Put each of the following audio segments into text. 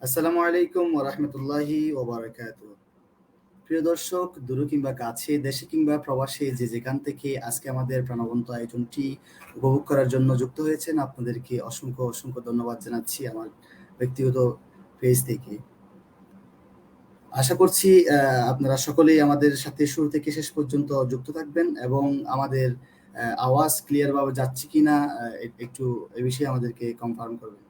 আসসালামু আলাইকুম ওয়া রাহমাতুল্লাহি ওয়া বারাকাতুহু। প্রিয় দর্শক, দূরে কিংবা কাছে, দেশে কিংবা প্রবাসে যে যেখান থেকে আজকে আমাদের প্রাণবন্ত আয়োজনটি উপভোগ করার জন্য যুক্ত হয়েছেন, আপনাদেরকে অসংখ্য অসংখ্য ধন্যবাদ জানাচ্ছি আমার ব্যক্তিগত পেজ থেকে। আশা করছি আপনারা সকলেই আমাদের সাথে শুরু থেকে শেষ পর্যন্ত যুক্ত থাকবেন এবং আমাদের আওয়াজ ক্লিয়ার ভাবে যাচ্ছে কিনা একটু এ বিষয়ে আমাদেরকে কনফার্ম করবেন।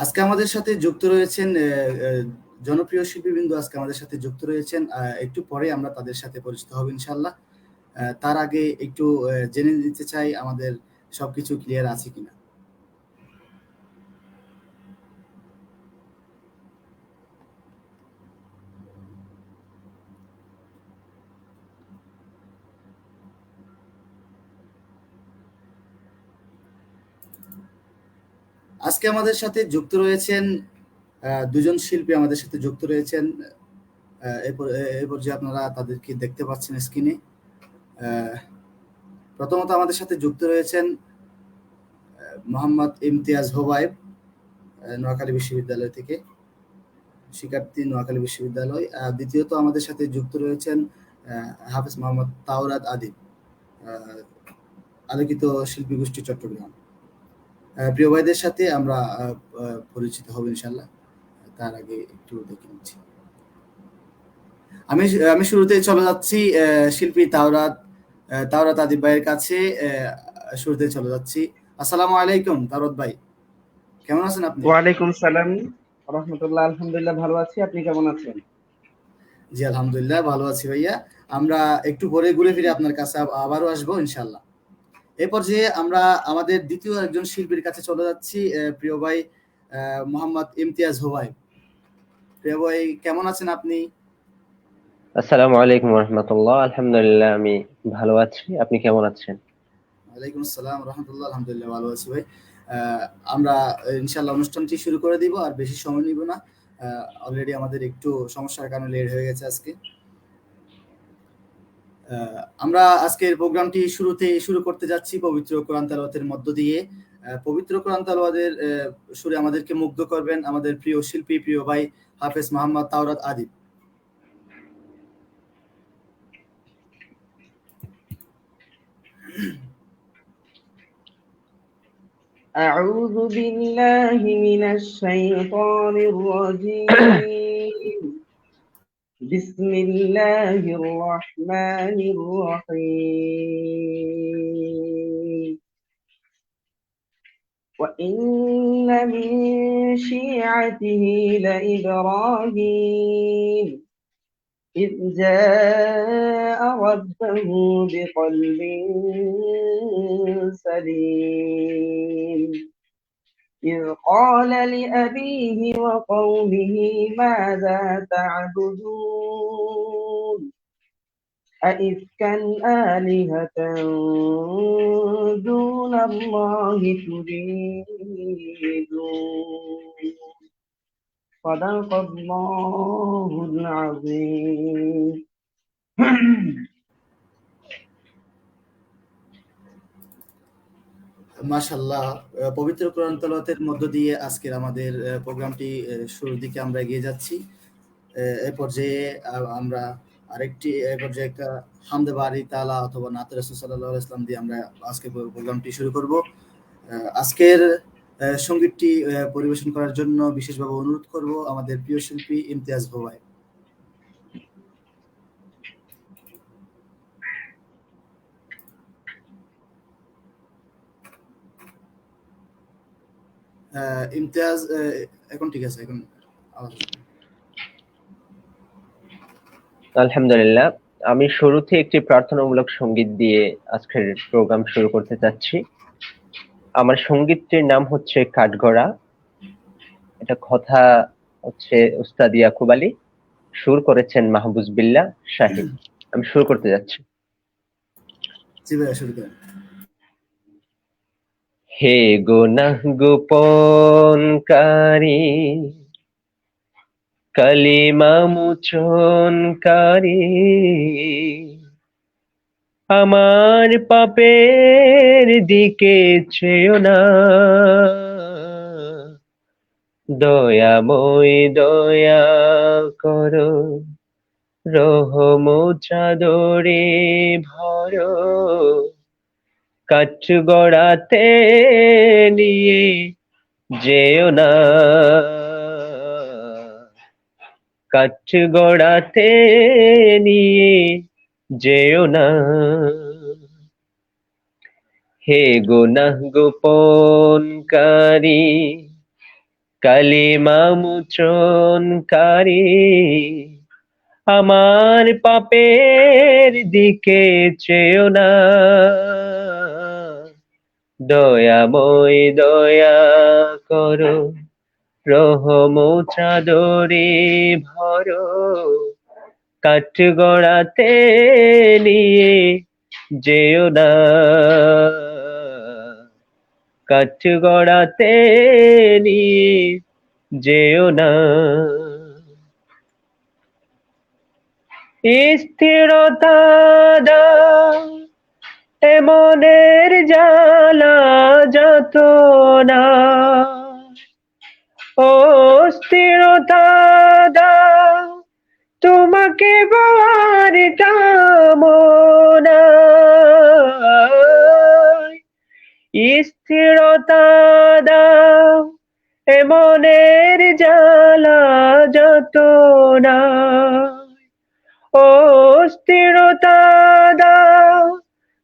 আজকে আমাদের সাথে যুক্ত রয়েছেন জনপ্রিয় শিল্পীবৃন্দ আজকে আমাদের সাথে যুক্ত রয়েছেন। একটু পরে আমরা তাদের সাথে পরিচিত হব ইনশাল্লাহ। তার আগে একটু জেনে নিতে চাই আমাদের সবকিছু ক্লিয়ার আছে কিনা। আজকে আমাদের সাথে যুক্ত রয়েছেন দুজন শিল্পী আমাদের সাথে যুক্ত রয়েছেন। এরপর যে আপনারা তাদেরকে দেখতে পাচ্ছেন স্ক্রিনে। প্রথমত আমাদের সাথে যুক্ত রয়েছেন মোহাম্মদ ইমতিয়াজ হোবায়েব, নোয়াখালী বিশ্ববিদ্যালয় থেকে শিক্ষার্থী, নোয়াখালী বিশ্ববিদ্যালয়। দ্বিতীয়ত আমাদের সাথে যুক্ত রয়েছেন হাফেজ মোহাম্মদ তাওরাত আদিব, আলোকিত শিল্পী গোষ্ঠী চট্টগ্রাম। প্রিয় ভাইদের সাথে আমরা পরিচিত হব ইনশাল্লাহ। তার আগে একটু দেখে নিচ্ছি। আমি আমি শুরুতেই চলে যাচ্ছি শিল্পী তাওরাত আদিব ভাইয়ের কাছে। শুরুতে চলে যাচ্ছি। আসসালামু আলাইকুম তাওরাত ভাই, কেমন আছেন আপনি? ওয়ালাইকুম সালাম রহমতুল্লাহ। আলহামদুলিল্লাহ ভালো আছি, আপনি কেমন আছেন? জি আলহামদুলিল্লাহ ভালো আছি ভাইয়া। আমরা একটু পরে ঘুরে ফিরে আপনার কাছে আবারও আসবো ইনশাল্লাহ। এ পর্যায়ে আমরা আমাদের দ্বিতীয় একজন শিল্পীর কাছে চলে যাচ্ছি, প্রিয় ভাই মোহাম্মদ ইমতিয়াজ হোবায়েব। প্রিয় ভাই, কেমন আছেন আপনি? আসসালামু আলাইকুম রহমতুল্লাহ। আলহামদুলিল্লাহ আমি ভালো আছি, আপনি কেমন আছেন? ওয়ালাইকুম আসসালাম রহমতুল্লাহ। আলহামদুলিল্লাহ ভালো আছি ভাই। আমরা ইনশাল্লাহ অনুষ্ঠানটি শুরু করে দিব, আর বেশি সময় নিব না। অলরেডি আমাদের একটু সমস্যার কারণে লেট হয়ে গেছে আজকে। আমরা আজকের প্রোগ্রামটি শুরু করতে যাচ্ছি পবিত্র কোরআন তেলাওয়াতের মধ্য দিয়ে। পবিত্র কোরআন তেলাওয়াতের সুরে আমাদেরকে মুগ্ধ করবেন আমাদের প্রিয় শিল্পী, প্রিয় ভাই হাফেজ মোহাম্মদ তাওরাত আদিব। أعوذ بالله من الشيطان الرجيم. بسم الله الرحمن الرحيم. وإن من شيعته لإبراهيم إذ جاء ربه بقلب سليم إذ قال لأبيه وقومه ماذا تعبدون أئفكا آلهة دون الله تريدون صدق الله العظيم. মাশাআল্লাহ, পবিত্র কোরআন তেলাওয়াতের মধ্য দিয়ে আজকের আমাদের প্রোগ্রামটি শুরুর দিকে আমরা এগিয়ে যাচ্ছি। এই পর্যায়ে আমরা এই পর্যায়ে একটা হামদে বারি তাআলা অথবা নাতে রাসূল সাল্লাল্লাহু আলাইহি ওয়াসাল্লাম দিয়ে আমরা আজকের প্রোগ্রামটি শুরু করব। আজকের সঙ্গীতটি পরিবেশন করার জন্য বিশেষভাবে অনুরোধ করব আমাদের প্রিয় শিল্পী ইমতিয়াজ হোবায়েব। ইমতিয়াজ, এখন ঠিক আছে? এখন আওয়াজ আলহামদুলিল্লাহ, আমি শুরুতে একটি প্রার্থনামূলক সঙ্গীত দিয়ে আজকের প্রোগ্রাম শুরু করতে চাচ্ছি। আমার সঙ্গীতটির নাম হচ্ছে কাঠগড়া। এটা কথা হচ্ছে উস্তাদ ইয়াকুব আলী, সুর করেছেন মাহবুজ বিল্লাহ শাহীন। আমি শুরু করতে যাচ্ছি। জি ভাইয়া, শুরু করেন। হে গুনাহ গোপনকারী, কালিমা মোচনকারী, আমার পাপের দিকে চেয়েও না, দয়াময় দয়া করো, রহম চাদরে ভরো, কাঠ গড়াতে নিয়ে যেও না, কাঠ গড়াতে নিয়ে যেও না। হে গুনাহ গোপনকারী, কালিমা মোচনকারী, আমার পাপের দিকে চেয়েও না, দয়াময় দয়া করো, রহম চাদরে ভরো, কাঠ গড়াতে নিয়ে যেও না, কাঠ গড়াতে নিয়ে যেও না। স্থিরতা দাও, মনের জ্বালা যত না, ও স্থিরতা দাও, তোমাকে পাওয়ার কামনা, স্থিরতা দাও, মনের জ্বালা যত না, ও স্থিরতা দাও,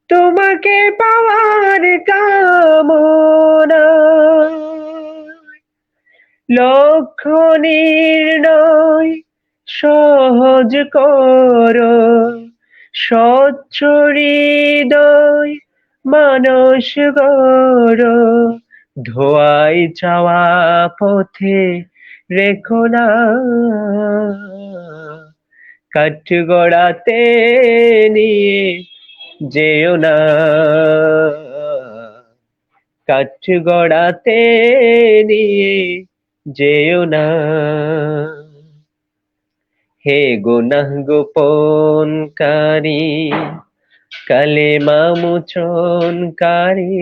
তোমাকে পাওয়ার কামনা, লক্ষ্য নির্ণয় সহজ করো, স্বচ্ছ হৃদয় মানস গড়ো, ধোয়াই চাওয়া পথে রেখো না, কাঠ গড়াতে নিয়ে যেও না, কাঠ গড়াতে নিয়ে যেও না। হে গুনাহ গোপনকারী, কালেমা মোচনকারী,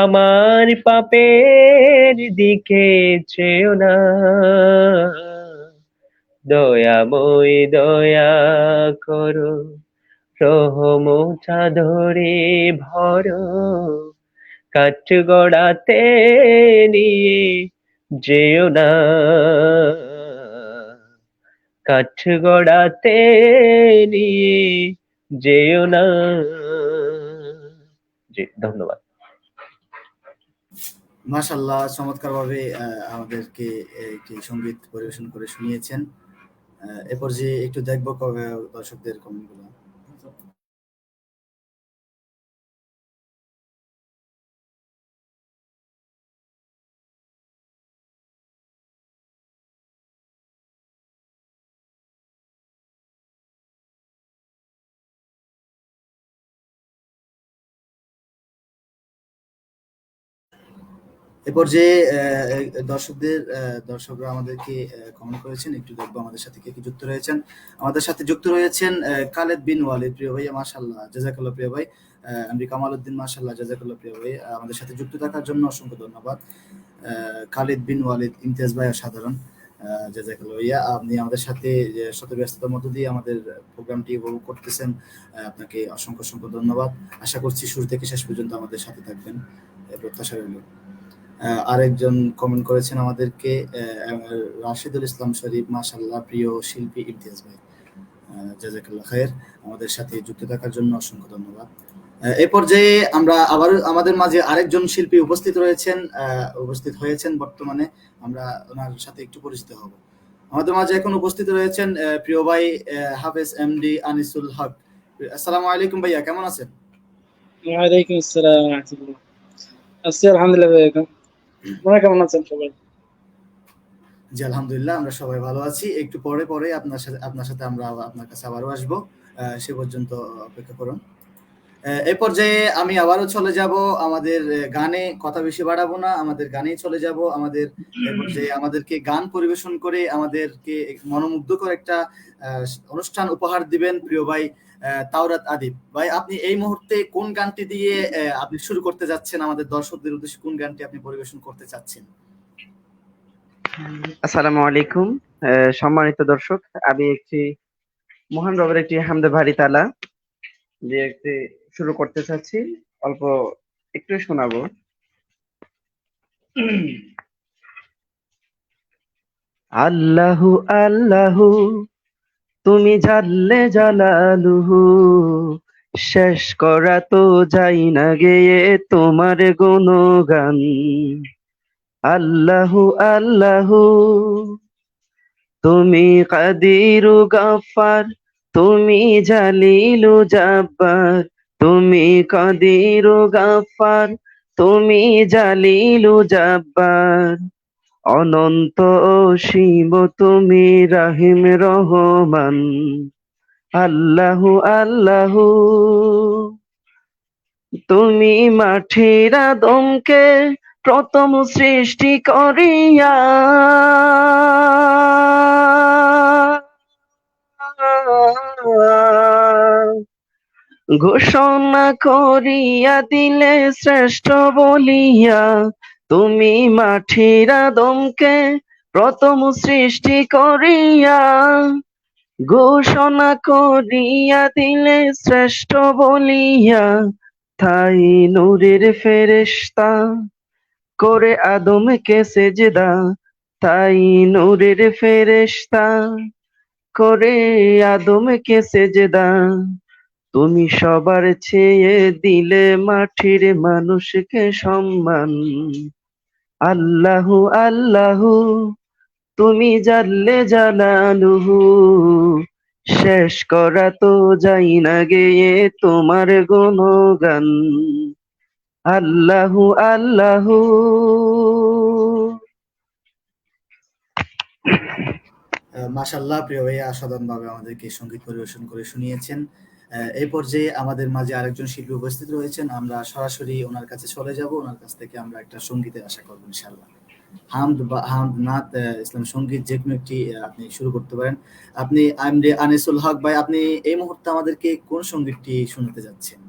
আমার পাপের দিকে চেয়েও না, দয়াময় দয়া করো, রহম চাদরে ভরো, কাঠ গড়াতে নিয়ে যেও না, কাঠ গড়াতে নিয়ে যেও না। জি, ধন্যবাদ। মাশাআল্লাহ, চমৎকারভাবে আমাদেরকে একটি সঙ্গীত পরিবেশন করে শুনিয়েছেন। এ পর্যায়ে একটু দেখবো দর্শকদের কমেন্টগুলো। এ পর্যায়ে দর্শকরা আমাদেরকে কমেন্ট করেছেন, একটু দেখবো আমাদের সাথে কে কি যুক্ত রয়েছেন। আমাদের সাথে যুক্ত রয়েছেন খালেদ বিন ওয়ালিদ, প্রিয় ভাই, মাশাআল্লাহ, জাযাকাল্লাহ প্রিয় ভাই। এমডি কামাল উদ্দিন, মাশাআল্লাহ, জাযাকাল্লাহ প্রিয় ভাই, আমাদের সাথে যুক্ত থাকার জন্য অসংখ্য ধন্যবাদ। খালিদ বিন ওয়ালিদ, ইমতিয়াজ ভাই অসাধারণ, জাযাকাল্লাহ ভাইয়া। আপনি আমাদের সাথে শত ব্যস্ততার মধ্য দিয়ে আমাদের প্রোগ্রামটি উপভোগ করতেছেন, আপনাকে অসংখ্য অসংখ্য ধন্যবাদ। আশা করছি শুরু থেকে শেষ পর্যন্ত আমাদের সাথে থাকবেন, প্রত্যাশা রইল। আরেকজন কমেন্ট করেছেন আমাদেরকে, রাশিদুল ইসলাম শরীফ, মাশাআল্লাহ, প্রিয় শিল্পী ইমতিয়াজ ভাই, জাযাকাল্লাহ খায়ের, আমাদের সাথে যুক্ত থাকার জন্য অসংখ্য ধন্যবাদ। এই পর্যায়ে আমরা আবার আমাদের মাঝে আরেকজন শিল্পী উপস্থিত হয়েছেন বর্তমানে, আমরা ওনার সাথে একটু পরিচিত হব। আমাদের মাঝে এখন উপস্থিত রয়েছেন প্রিয় ভাই হাফেজ এমডি আনিসুল হক। আসসালামু আলাইকুম ভাইয়া, কেমন আছেন? ওয়ালাইকুম আসসালাম ওয়া রাহমাতুল্লাহ। আছি আলহামদুলিল্লাহ ভাই, আপনারা কেমন আছেন সবাই? জি আলহামদুলিল্লাহ, আমরা সবাই ভালো আছি। একটু পরে আপনার সাথে আমরা আপনার কাছে আবারও আসবো, সে পর্যন্ত অপেক্ষা করুন। এই পর্যায়ে আমি আবারও চলে যাব আমাদের গানে, কথা বেশি বাড়াবো না, আমাদের গানেই চলে যাব। আমাদের এই পর্যায়ে আমাদেরকে গান পরিবেশন করে আমাদেরকে মনোমুগ্ধকর একটা অনুষ্ঠান উপহার দিবেন প্রিয় ভাই তাওরাত আদিব ভাই। আপনি এই মুহূর্তে কোন গানটি দিয়ে আপনি শুরু করতে যাচ্ছেন? আমাদের দর্শকদের উদ্দেশ্যে কোন গানটি আপনি পরিবেশন করতে চাচ্ছেন? আসসালামু আলাইকুম। সম্মানিত দর্শক, আমি একটি মহান রবের একটি হামদে ভারি তালা দিয়ে একটি শুরু করতে চাচ্ছি। অল্প একটু শোনাবো। আল্লাহু আল্লাহু তুমি জাল্লে জালালুহু, শেষ করা তো যাই না গেয়ে তোমার গুণগান। আল্লাহু আল্লাহু তুমি কাদিরু গাফফার, তুমি জালিলু জাব্বার। তুমি কাদিরু গাফফার, তুমি জালিলু জাব্বার। অনন্ত অসীম তুমি রাহিম রহমান। আল্লাহু আল্লাহু তুমি মাটির আদমকে প্রথম সৃষ্টি করিয়া ঘোষণা করিয়া দিলে শ্রেষ্ঠ বলিয়া। তুমি মাটির আদমকে প্রথম সৃষ্টি করিয়া ঘোষণা করিয়া দিলে শ্রেষ্ঠ বলিয়া। তাই নূরের ফেরেশতা করে আদমকে সেজদা। তাই নূরের ফেরেশতা করে আদমকে সেজদা। তুমি সবার চেয়ে দিলে মাটির মানুষকে সম্মান। আল্লাহু আল্লাহু তুমি জাল্লে জালালুহু, শেষ করা তো যাই না গেয়ে তোমার গুণগান। আল্লাহু আল্লাহু। মাশাআল্লাহ, প্রিয় ভাইয়া অসাধারণ ভাবে আমাদেরকে সঙ্গীত পরিবেশন করে শুনিয়েছেন। এই পর্যায়ে আমাদের মাঝে আরেকজন শিল্পী উপস্থিত রয়েছেন, আমরা সরাসরি ওনার কাছে চলে যাব। ওনার কাছ থেকে আমরা একটা সঙ্গীতের আশা করবো ইনশাআল্লাহ। হামদ বা হামদ নাত ইসলাম সঙ্গীত যে কোনো একটি আপনি শুরু করতে পারেন। আপনি আমরে আনিসুল হক ভাই, আপনি এই মুহূর্তে আমাদেরকে কোন সঙ্গীতটি শোনাতে যাচ্ছেন?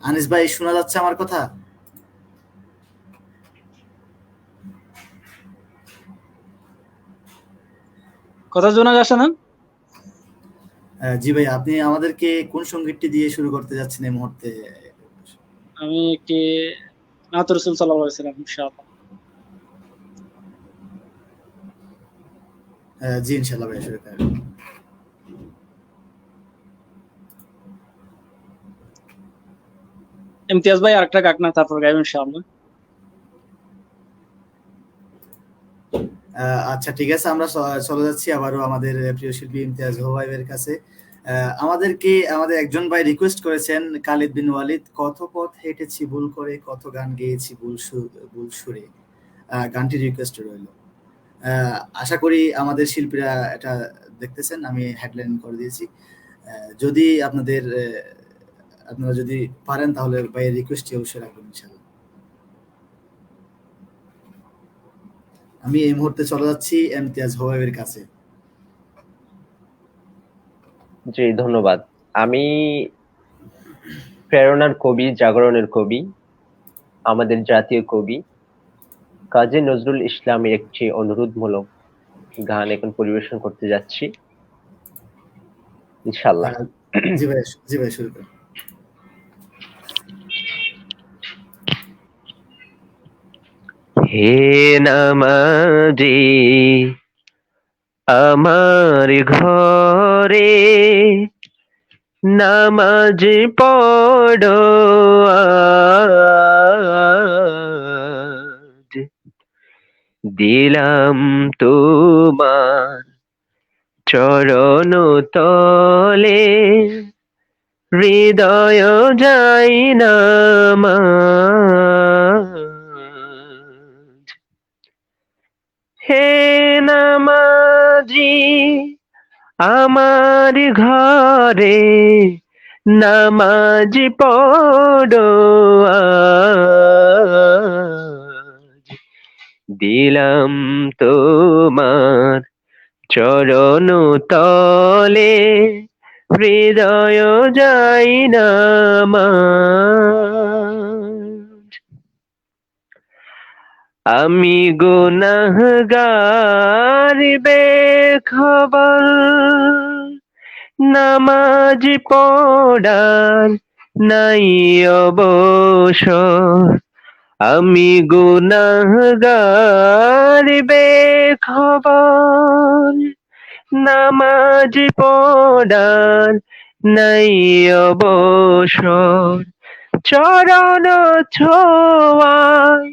আনিস ভাই, শোনা যাচ্ছে আমার কথা? কথা শোনা যাচ্ছে না? জি ভাই, আপনি আমাদেরকে কোন সঙ্গীতটি দিয়ে শুরু করতে যাচ্ছেন এই মুহূর্তে? আমি একটি নাত রাসূল সাল্লাল্লাহু আলাইহি ওয়াসাল্লাম ইনশাআল্লাহ। জি ইনশাআল্লাহ ভাই, শুরু করেন। ইমতিয়াজ ভাই আরেকটা গাক না, তারপর গাইবেন ইনশাআল্লাহ। আচ্ছা ঠিক আছে, আমরা চলে যাচ্ছি আবারও আমাদের প্রিয় শিল্পী ইমতিয়াজ হোভাইবের কাছে। আমাদের একজন ভাই রিকোয়েস্ট করেছেন, খালিদ বিন ওয়ালিদ, কত পথ হেঁটেছি ভুল করে, কত গান গেয়েছি ভুল সুরে। গানটি রিকোয়েস্ট রইল। আশা করি আমাদের শিল্পীরা এটা দেখতেছেন, আমি হেডলাইন করে দিয়েছি। যদি আপনারা যদি পারেন তাহলে ভাইয়ের রিকোয়েস্টটি অবশ্যই রাখবেন ইনশাআল্লাহ। আমি এই মুহূর্তে চলে যাচ্ছি ইমতিয়াজ হোভাইবের কাছে। জি ধন্যবাদ। আমি প্রেরণার কবি, জাগরণের কবি, আমাদের জাতীয় কবি কাজী নজরুল ইসলামের একটি অনুরোধমূলক গান এখন পরিবেশন করতে যাচ্ছি ইনশাআল্লাহ। জি ভাই শুরু করুন। হে নামাজি আমার ঘরে নামাজ পড়ো আজ, দিলাম তোমার চরণ তলে হৃদয় যাই নামাজ। আমার ঘরে নামাজ পড়ো আজ। দিলাম তোমার চরণ তলে হৃদয় যাই নামাজ। আমি গুনাহগার বেখবর, নামাজ পড়ার নাই অবসর। আমি গুনাহগার বেখবর, নামাজ পড়ার নাই অবসর। চরণ ছোঁয়ায়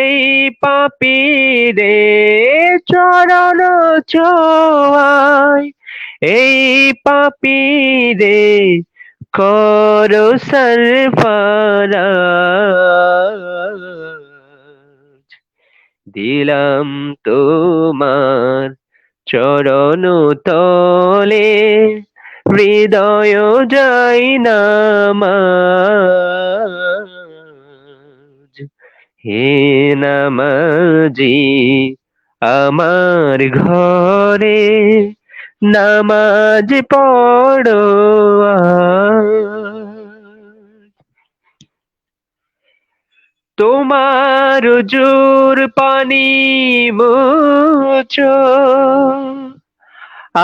এই পাপীরে, চরণ ছোঁয়ায় এই পাপীরে করো সরফরাজ। দিলাম তোমার চরণ তলে হৃদয় যাই নামাজ। হে নামাজি আমার ঘরে নামাজ পড়ো আজ। তোমার জোর পানি মুছো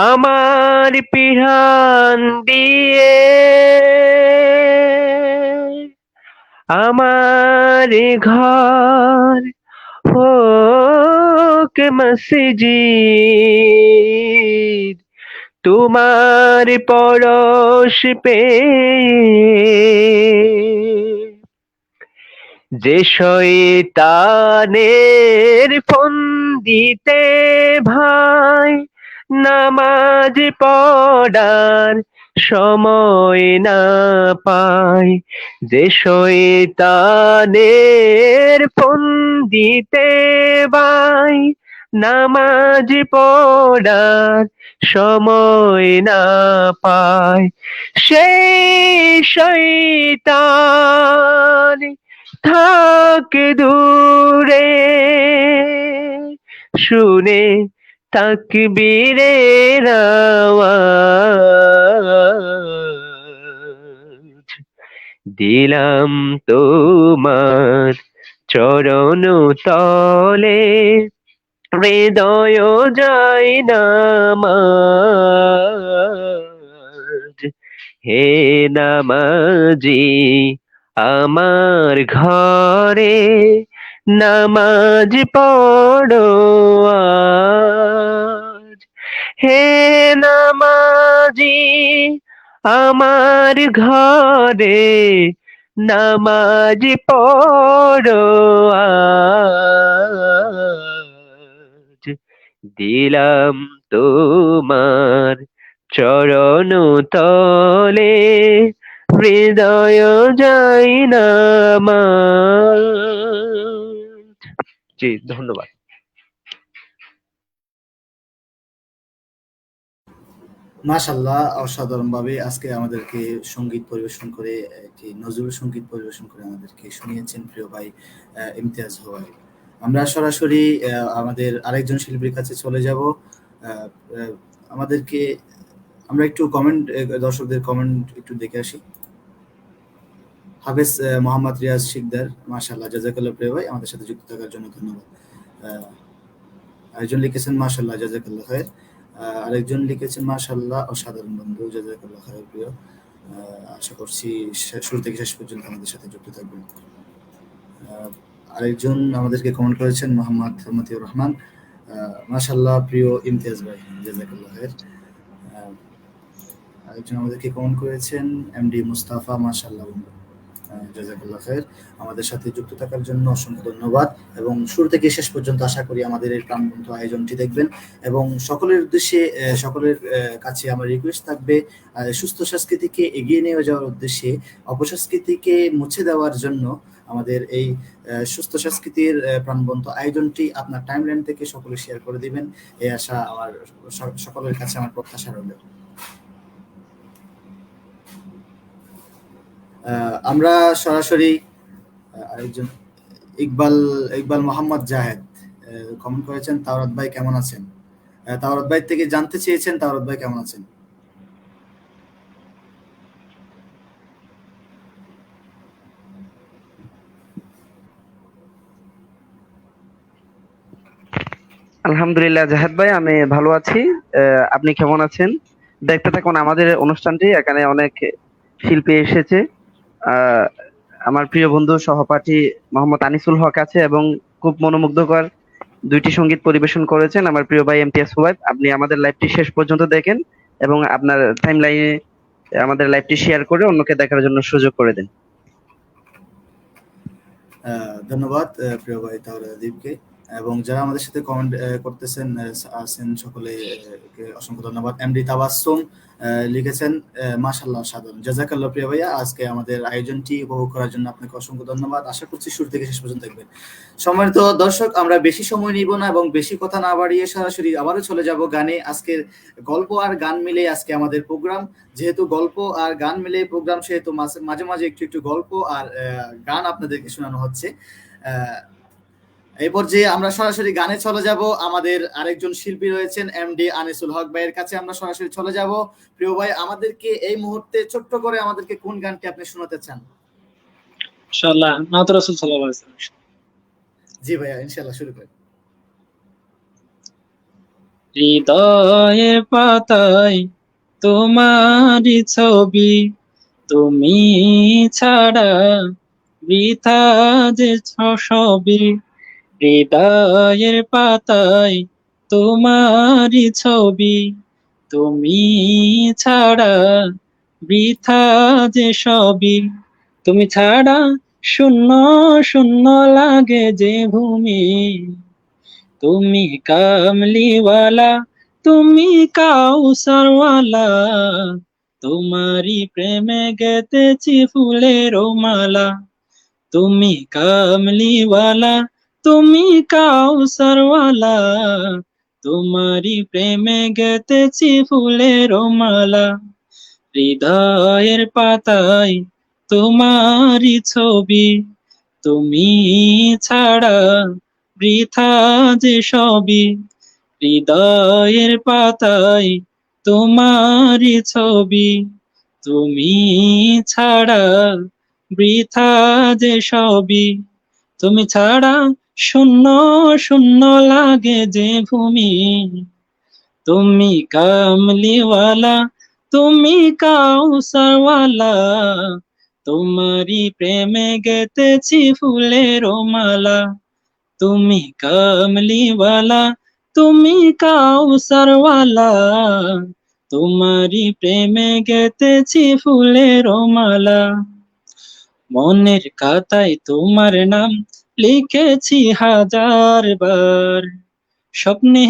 আমার পিরান দিয়ে, আমার ঘর হোক মসজিদ তোমার পরশ পেয়ে। যে শয়তানের ফন্দিতে ভাই নামাজ পড়ার সময় না পায়, যে শয়তানের ফন্দিতে ভাই নামাজ পড়ার সময় না পায়, সেই শয়তান থাক দূরে শুনে তাকবীরের আওয়াজ। দিলাম তোমার চরণ তলে হৃদয় যাই নামাজ। হে নামাজি আমার ঘরে নামাজ পড়ো আজ। হে নামাজি আমার ঘরে নামাজ পড়ো আজ। দিলাম তোমার চরণ তলে হৃদয় যাই নামাজ। জি ধন্যবাদ। মাশাআল্লাহ, অসাধারণভাবে আজকে আমাদেরকে সঙ্গীত পরিবেশন করে, একটি নজরুল সঙ্গীত পরিবেশন করে আমাদেরকে শুনিয়েছেন প্রিয় ভাই ইমতিয়াজ হোয়াই। আমরা সরাসরি আমাদের আরেকজন শিল্পীর কাছে চলে যাব। আমাদেরকে আমরা একটু কমেন্ট, দর্শকদের কমেন্ট একটু দেখে আসি। হাফেজ মোহাম্মদ রিয়াজ শিকদার, মাশাআল্লাহ, জাযাকাল্লাহ প্রিয় ভাই, আমাদের সাথে যুক্ত থাকার জন্য ধন্যবাদ। আরেকজন লিখেছেন মাশাআল্লাহ, জাযাকাল্লাহ খায়ের। আরেকজন লিখেছেন মাশাআল্লাহ, অসাধারণ বন্ধু, জাযাকাল্লাহ খায়ের প্রিয়। আশা করছি শুরু থেকে শেষ পর্যন্ত আমাদের সাথে যুক্ত থাকবেন। আরেকজন আমাদেরকে কমেন্ট করেছেন মোহাম্মদ মতিউর রহমান, মাশাআল্লাহ প্রিয় ইমতিয়াজ ভাই, জাযাকাল্লাহ খায়ের। আরেকজন আমাদেরকে কমেন্ট করেছেন এমডি মুস্তাফা, মাশাআল্লাহ বন্ধু, জাযাকাল্লাহ খায়ের। আমাদের সাথে যুক্ত থাকার জন্য অসংখ্য ধন্যবাদ, এবং শুরু থেকে শেষ পর্যন্ত আশা করি আমাদের এই প্রাণবন্ত আয়োজনটি দেখবেন। এবং সকলের উদ্দেশ্যে, সকলের কাছে আমার রিকোয়েস্ট থাকবে, সুস্থ সংস্কৃতিকে এগিয়ে নিয়ে যাওয়ার উদ্দেশ্যে অপসংস্কৃতিকে মুছে দেওয়ার জন্য আমাদের এই সুস্থ সংস্কৃতির প্রাণবন্ত আয়োজনটি আপনার টাইমলাইন থেকে সকলে শেয়ার করে দিবেন, এই আশা আমার সকলের কাছে আমার প্রত্যাশা রইল। আমরা সরাসরি আরেকজন ইকবাল মোহাম্মদ জাহেদ কমেন্ট করেছেন, তাওরাত ভাই কেমন আছেন? তাওরাত ভাই থেকে জানতে চেয়েছেন তাওরাত ভাই কেমন আছেন। আলহামদুলিল্লাহ জাহেদ ভাই, আমি ভালো আছি। আপনি কেমন আছেন? দেখতে থাকুন আমাদের অনুষ্ঠানটি, এখানে অনেক শিল্পী এসেছে। আমার প্রিয় বন্ধু সহপাঠী মোহাম্মদ আনিসুল হক আছে এবং খুব মনোমুগ্ধকর দুইটি সঙ্গীত পরিবেশন করেছেন আমার প্রিয় ভাই এমটিএস সুবাইব। আপনি আমাদের লাইভটি শেষ পর্যন্ত দেখেন এবং আপনার টাইমলাইনে আমাদের লাইভটি শেয়ার করে অন্যকে দেখার জন্য সুযোগ করে দেন। ধন্যবাদ প্রিয় ভাই তাওরাদীপকে, এবং যারা আমাদের সাথে কমেন্ট করতেছেন আছেন সকলে অসংখ্য ধন্যবাদ। এমডি তাবাসসুম লিখেছেন মাশাআল্লাহ সাধারণ, জাযাকাল্লাহ প্রিয় ভাইয়া, আজকে আমাদের আয়োজনটি উপভোগ করার জন্য আপনাকে অসংখ্য ধন্যবাদ। আশা করছি শুরু থেকে শেষ পর্যন্ত দেখবেন। সম্মানিত দর্শক, আমরা বেশি সময় নিব না এবং বেশি কথা না বাড়িয়ে সরাসরি আবারও চলে যাব গানে। আজকের গল্প আর গান মিলে আজকে আমাদের প্রোগ্রাম, যেহেতু গল্প আর গান মিলে প্রোগ্রাম, সেহেতু মাঝে মাঝে একটু গল্প আর গান আপনাদেরকে শোনানো হচ্ছে। এই পর্যায়ে আমরা সরাসরি গানে চলে যাব। আমাদের আরেকজন শিল্পী রয়েছেন এমডি আনিসুল হক ভাইয়ের কাছে আমরা সরাসরি চলে যাব। প্রিয় ভাই, আমাদেরকে এই মুহূর্তে ছোট্ট করে আমাদেরকে কোন গানটি আপনি শোনাতে চান? ইনশাআল্লাহ নাত রাসূল সাল্লাল্লাহু আলাইহি ওয়াসাল্লাম। জি ভাইয়া, ইনশাআল্লাহ শুরু করেন। হৃদয়ের পাতায় তোমারই ছবি, তুমি ছাড়া বৃথা যে সবই। হৃদয়ের পাতায় তোমারই ছবি, তুমি ছাড়া বৃথা যে সবই। তুমি ছাড়া শূন্য শূন্য লাগে যে ভূমি। তুমি কামলিওয়ালা, তুমি কাউসারওয়ালা, তোমারই প্রেমে গেতেছি ফুলের মালা। তুমি কামলিওয়ালা, তুমি কাউসারওয়ালা, তোমারই প্রেমে গেতেছি ফুলের মালা। হৃদয়ের পাতায় তোমারই ছবি, তুমি ছাড়া বৃথা যে সবই। হৃদয়ের পাতায় তোমারই ছবি, তুমি ছাড়া বৃথা যে সবই। তুমি ছাড়া শূন্য শূন্য লাগে যে ভূমি। তুমি কামলিওয়ালা, তুমি কাউসারওয়ালা, তোমারই প্রেমে গেতেছি ফুলের মালা। তুমি কামলিওয়ালা, তুমি কাউসারওয়ালা, তোমারই প্রেমে গেতেছি ফুলের মালা। মনের খাতায় তোমার নাম লিখেছি হাজার বার, স্বপ্নে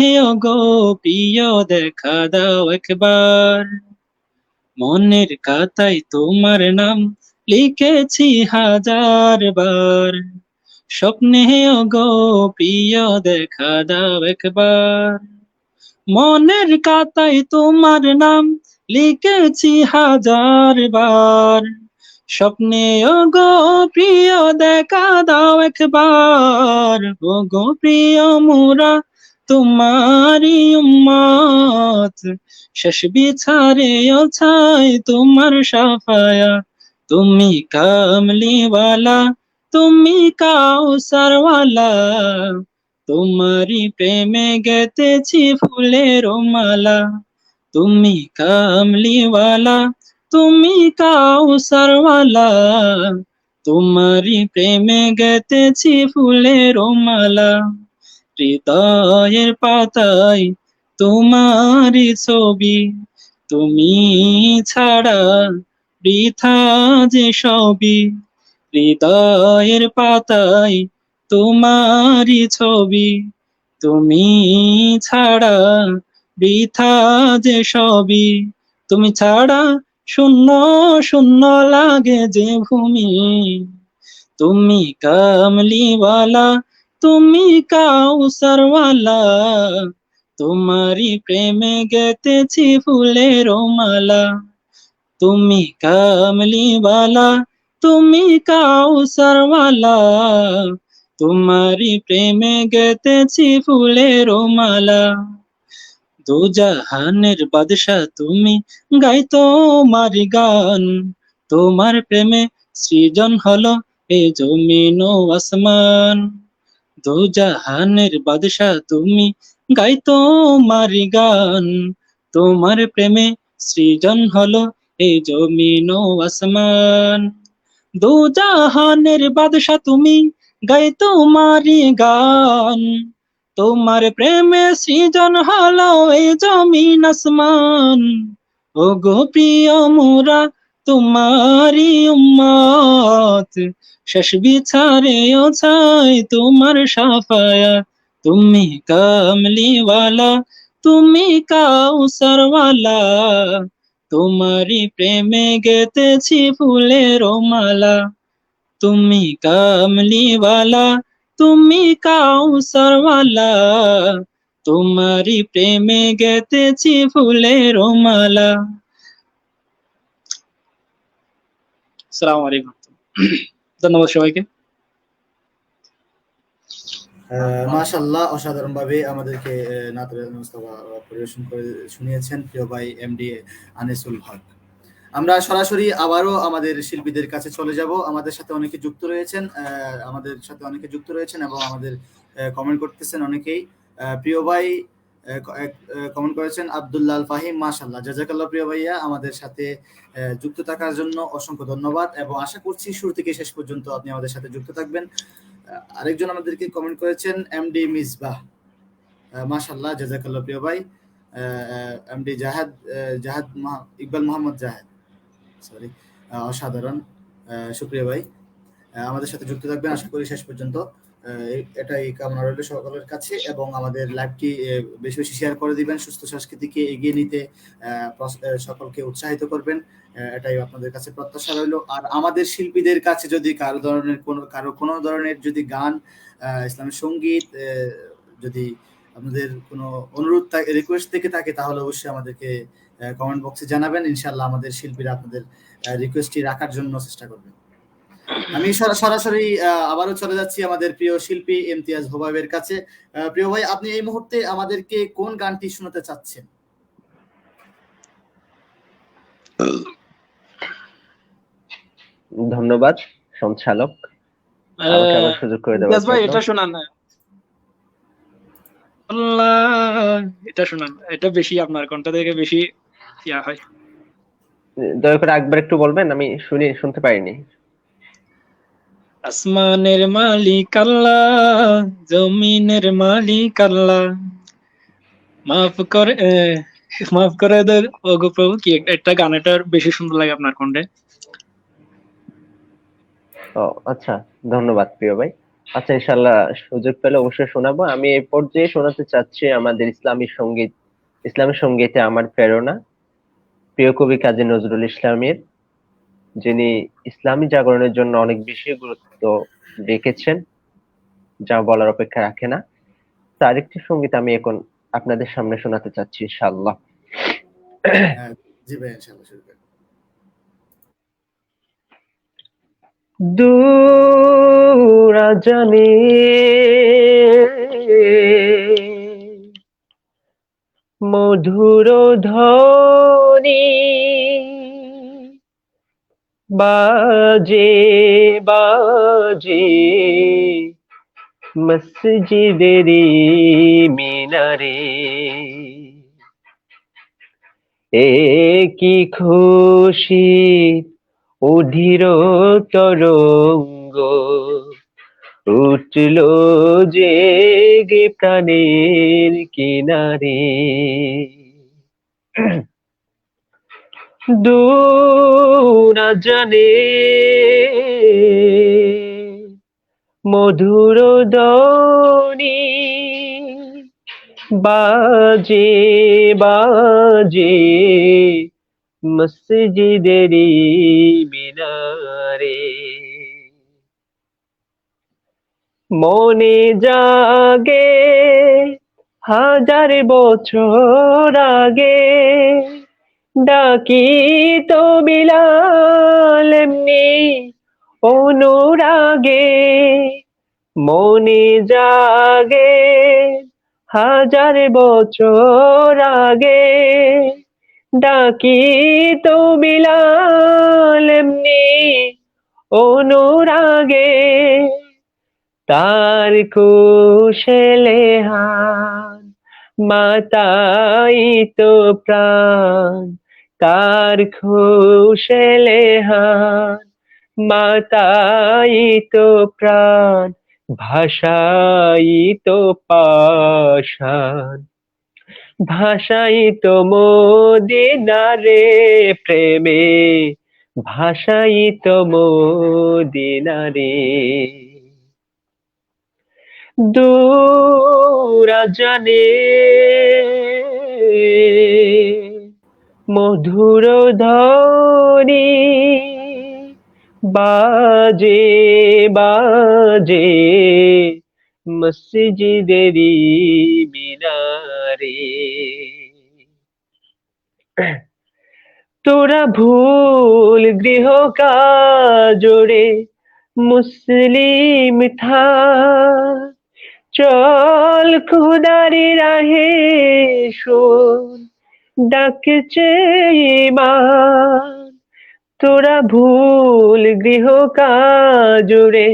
গো প্রিয় দেখা দাও একবার। মনের খাতায় তোমার নাম লিখেছি হাজার বার, স্বপ্নে গো প্রিয় দেখা দাও একবার। মনের খাতায় তোমার নাম লিখেছি হাজার বার, স্বপ্নে গো প্রিয় দেখা দাও একবার। ও গো প্রিয় মোরা তোমারি উম্মত, শেষ বিছারে ছাই তোমার সাফায়াত। তুমি কামলিওয়ালা, তুমি কাউসারওয়ালা, তোমারই প্রেমে গেতেছি ফুলের মালা। তুমি কামলিওয়ালা, তুমি কাউসারওয়ালা, তোমারই প্রেমে গেতেছি ফুলের মালা। হৃদয়ের পাতায় তোমারই ছবি, তুমি ছাড়া বৃথা যে সবই। হৃদয়ের পাতায় তোমারই ছবি, তুমি ছাড়া বৃথা যে সবই। তুমি ছাড়া শূন্য শূন্য লাগে যে ভূমি। তুমি কামলিওয়ালা, তুমি কাউসারওয়ালা, তোমারই প্রেমে গেতেছি ফুলের মালা। তুমি কামলিওয়ালা, তুমি কাউসারওয়ালা, তোমারই প্রেমে গেতেছি ফুলের মালা। দু জাহানের বাদশা তুমি, গাই তোমার গান। তোমার প্রেমে সৃজন হলো এ জমিন ও আসমান। দু জাহানের বাদশা তুমি, গাই তোমার গান। তোমার প্রেমে সৃজন হলো এ জমিন ও আসমান। দু জাহানের বাদশা তুমি, গাই তোমারি গান। তোমার প্রেমে সৃজন হলো এই জমিন আসমান। ও গো প্রিয় মোরা তোমারি উম্মত, শেষ বিচারেও চাই তোমার শাফায়াত। তুমি কামলিওয়ালা, তুমি কাউসারওয়ালা, তোমারই প্রেমে গেতেছি ফুলের মালা। তুমি কামলিওয়ালা, তুমি কাউসারওয়ালা, তোমারই প্রেমে গেতেছি ফুলের মালা। আসসালামু আলাইকুম। ধন্যবাদ সবাইকে। মাশাআল্লাহ, অসাধারণভাবে আমাদেরকে নাতরে মুস্তাফা পরিবেশন করে শুনিয়েছেন প্রিয় ভাই এমডি আনিসুল হক। আমরা সরাসরি আবারও আমাদের শিল্পীদের কাছে চলে যাব। আমাদের সাথে অনেকে যুক্ত রয়েছেন, এবং আমাদের কমেন্ট করতেছেন অনেকেই। প্রিয় ভাই কমেন্ট করেছেন আব্দুল্লাহ আল ফাহিম, মাশাআল্লাহ, জাযাকাল্লাহ প্রিয় ভাইয়া, আমাদের সাথে যুক্ত থাকার জন্য অসংখ্য ধন্যবাদ, এবং আশা করছি শুরু থেকে শেষ পর্যন্ত আপনি আমাদের সাথে যুক্ত থাকবেন। আরেকজন আমাদেরকে কমেন্ট করেছেন এমডি মিসবাহ, মাশাআল্লাহ, জাযাকাল্লাহ প্রিয় ভাই। এমডি জাহাদ ইকবাল মোহাম্মদ জাহেদ, সরি, অসাধারণ, সুপ্রিয় ভাই, আমাদের সাথে যুক্ত থাকবেন আশা করি শেষ পর্যন্ত। এটাই কামনা রইল সকলের কাছে, এবং আমাদের লাইভটি বেশি বেশি শেয়ার করে দিবেন, সুস্থ সংস্কৃতিকে এগিয়ে নিতে সকলকে উৎসাহিত করবেন, এটাই আপনাদের কাছে প্রত্যাশা রইল। আর আমাদের শিল্পীদের কাছে যদি কারো কোনো ধরনের যদি গান, ইসলামিক সঙ্গীত, যদি আপনাদের কোনো অনুরোধ রিকোয়েস্ট থেকে থাকে, তাহলে অবশ্যই আমাদেরকে কমেন্ট বক্সে জানাবেন। ইনশাআল্লাহ আমাদের শিল্পীরা আপনাদের রিকোয়েস্টটি রাখার জন্য চেষ্টা করবেন। আমি সরাসরি আবারও চলে যাচ্ছি আমাদের প্রিয় শিল্পী ইমতিয়াজ হোবাবের কাছে। প্রিয় ভাই, আপনি এই মুহূর্তে আমাদেরকে কোন গানটি শোনাতে চাচ্ছেন? ধন্যবাদ সঞ্চালক, আমাকে আবার সুযোগ করে দেওয়ার ভাই জন্য। এটা শোনান না, আল্লাহ, এটা শোনান, এটা বেশি আপনার কণ্ঠ থেকে বেশি ইয়া হয়। দয়া করে একবার একটু বলবেন, আমি শুনতে পারিনি। আসমানের মালিক আল্লাহ, জমিনের মালিক আল্লাহ, মাফ করে দেন ওগো প্রভু। কি একটা গান, এটা বেশি সুন্দর লাগে আপনার কণ্ঠে। ও আচ্ছা, ধন্যবাদ প্রিয় ভাই। আচ্ছা, ইনশাআল্লাহ সুযোগ পেলে অবশ্যই শোনাবো। আমি এই পর্যায়ে শোনাতে চাচ্ছি আমাদের ইসলামী সঙ্গীতে আমার প্রেরণা, প্রিয় কবি কাজী নজরুল ইসলামের, যিনি ইসলামী জাগরণের জন্য অনেক বেশি গুরুত্ব রেখেছেন, যা বলার অপেক্ষা রাখে না। তার একটি সঙ্গীত আমি এখন আপনাদের সামনে শোনাতে চাচ্ছি ইনশাআল্লাহ। জি ভাই, ইনশাআল্লাহ শুরু করেন। দূরা জানে মধুর ধ্বনি, বাজে বাজে মসজিদেরি মিনারে, কি খুশি অধীর তরঙ্গ উঠল জেগে প্রাণের কিনারে। দূর জানে মধুর ধ্বনি, বাজে বাজে মসজিদেরি মিনারে, মনে জাগে হাজার বছর আগে, ডাকি তো বিলাল এমনি অনুরাগে। মনে জাগে হাজার বছর আগে, ডাকি তো বিলাল এমনি অনুরাগে। তার কুশেলে হান মাতাই তো প্রাণ, তার কুশেলে হান মাতাই তো প্রাণ, ভাষাই তো পাষাণ। ভাষাই তো মদিনারে প্রেমে, ভাষাই তো মদিনারে। দূর জানে মধুর ধ্বনি, বাজে বাজে মসজিদেরি মিনারে। তোরা ভুল গৃহ কাজরে মুসলিম থা, চল খুদারি রাহে শোন ডাকছে ইমান। তোরা ভুল গৃহ কাজরে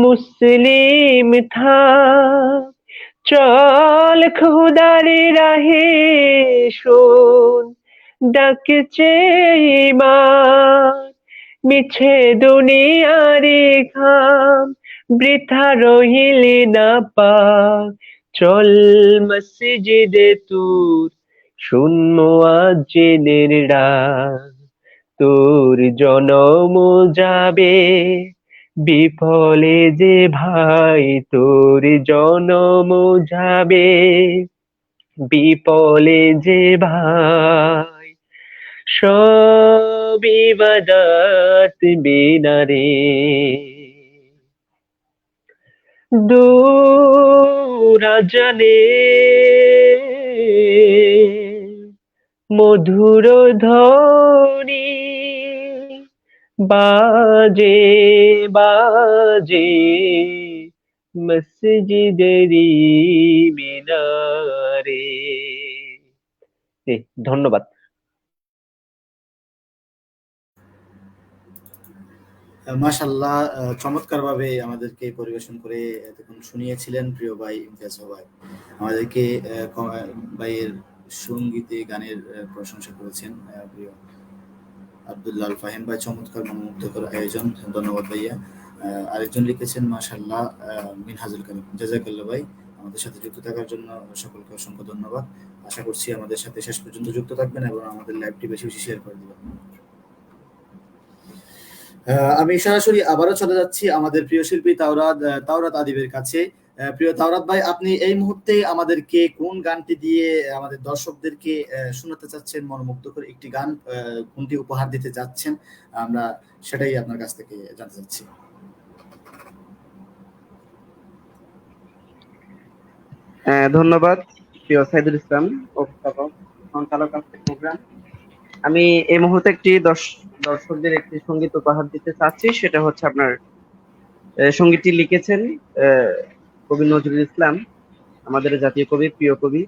মুসলিম থা, চল খুদারি রাহে শোন ডাকছে ইমান। মিছে দুনিয়ারি খাম বৃথা রহিলি না পাক, চল মসজিদে তুর শূন্য আজ জেনের ডাক। তোর জনম যাবে বিফলে যে ভাই, তোর জনম যাবে বিফলে যে ভাই, সব ইবাদত বিনারে। দূর জানে মধুর ধ্বনি, বাজে বাজে মসজিদেরি মিনারে। ধন্যবাদ। মাশাআল্লাহ, চমৎকারভাবে আমাদেরকে পরিবেশন করে এতক্ষণ শুনিয়েছিলেন প্রিয় ভাই ইমতিয়াজ ভাই। আমাদেরকে ভাইয়ের সঙ্গীতে গানের প্রশংসা করেছেন প্রিয় আব্দুল্লাহ আল ফাহিম ভাই। চমৎকার মনোমুগ্ধকর আয়োজন, ধন্যবাদ ভাইয়া। আরেকজন লিখেছেন মাশাআল্লাহ, মিনহাজুল করিম, জাযাকাল্লাহ ভাই। আমাদের সাথে যুক্ত থাকার জন্য সকলকে অসংখ্য ধন্যবাদ। আশা করছি আমাদের সাথে শেষ পর্যন্ত যুক্ত থাকবেন এবং আমাদের লাইভটি বেশি বেশি শেয়ার করে দিবেন। আমি সরাসরি আবারও চলে যাচ্ছি আমাদের প্রিয় শিল্পী তাওরাত আদিবের কাছে। প্রিয় তাওরাত ভাই, আপনি এই মুহূর্তে আমাদেরকে কোন গানটি দিয়ে আমাদের দর্শকদেরকে শোনাতে চাচ্ছেন, মনোমুগ্ধকর একটি গান কোনটি উপহার দিতে যাচ্ছেন, আমরা সেটাই আপনার কাছ থেকে জানতে চাচ্ছি। ধন্যবাদ প্রিয় সাইদুল ইসলাম ও সঞ্চালক আজকের প্রোগ্রাম। আমি এই মুহূর্তে একটি দর্শকদের একটি সঙ্গীত উপহার দিতে চাচ্ছি। সেটা হচ্ছে আপনার সঙ্গীতটি লিখেছেন কবি নজরুল ইসলাম, আমাদের জাতীয় কবি, প্রিয় কবি।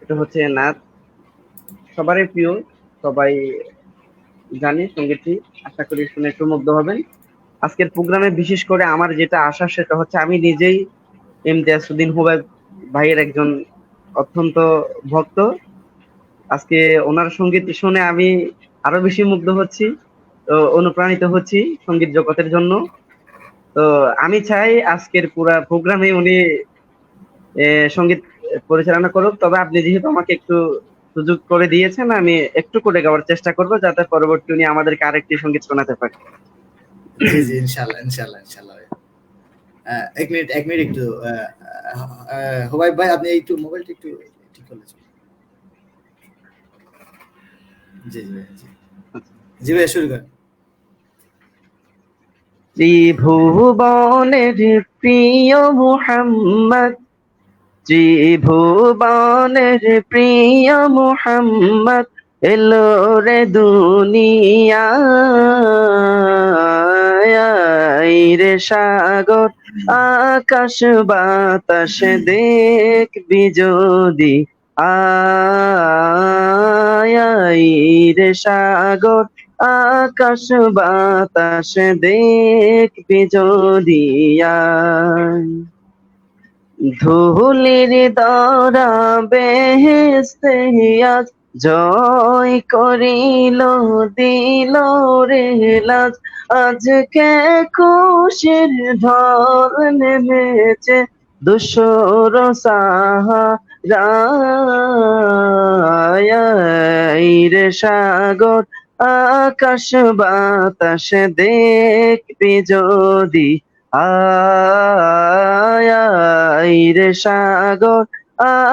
এটা হচ্ছে নাত, সবারই প্রিয়, সবাই জানি সঙ্গীতটি। আশা করি শুনে একটু মুগ্ধ হবেন। আজকের প্রোগ্রামে বিশেষ করে আমার যেটা আশা সেটা হচ্ছে আমি নিজেই ইমতিয়াজউদ্দিন হুবাইব ভাইয়ের একজন অত্যন্ত ভক্ত। আজকে ওনার সঙ্গীত শুনে আমি আরো বেশি মুগ্ধ হচ্ছি, তো অনুপ্রাণিত হচ্ছি সঙ্গীত জগতের জন্য। তো আমি চাই আজকের পুরা প্রোগ্রামে উনি সঙ্গীত পরিচালনা করুক। তবে আপনি যেহেতু আমাকে একটু সুযোগ করে দিয়েছেন, আমি একটু করে গাওয়ার চেষ্টা করব যাতে পরবর্তী উনি আমাদেরকে আরেকটি সঙ্গীত শোনাতে পারে। জি জি, ইনশাআল্লাহ ইনশাআল্লাহ ইনশাআল্লাহ। এক মিনিট একটু, হুবাইব ভাই আপনি একটু মোবাইলটা একটু ঠিক করলে চলবে। জি জি ভাই, জি জি ভাই, শুরু করেন। ত্রিভুবনের প্রিয় মুহাম্মদ, ত্রিভুবনের প্রিয় মুহাম্মদ এলো রে দুনিয়ায়, রে সাগর আকাশ বাতাস দেখবি যদি আয়, রে সাগর আকাশ বাতাস দেখবি যদি আয়। ধুলির দ্বারা বেহেশতে আজ জয় করিল, দিল রে লাজ, আজকে খুশির ঢল নেমেছে দুশোর সাহারায়, রে সাগর আকাশ বাতাস দেখবি যদি আয়, রে সাগর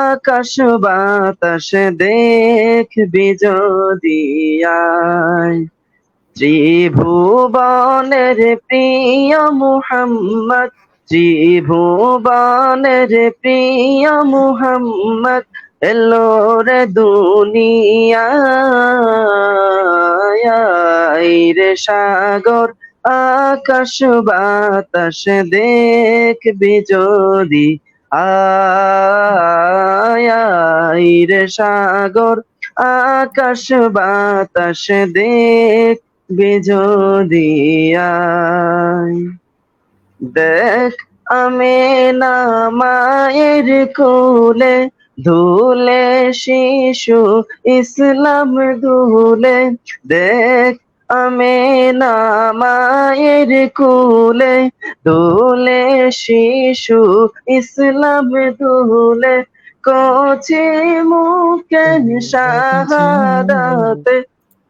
আকাশ বাতাস দেখবি যদি আয়। ত্রিভুবনের প্রিয় মুহাম্মদ, ত্রিভুবনের প্রিয় মুহাম্মদ এলো রে দুনিয়ায়, রে সাগর আকাশ বাতাস দেখবি যদি আয়, রে সাগর আকাশ বাতাস দেখবি যদি আয়। দেখ আমিনা মায়ের কোলে ধুলে শিশু ইসলাম দুলে, দেখ আমিনা মায়ের কোলে দুলে শিশু ইসলাম দুলে, কচি মুখে শাহাদাত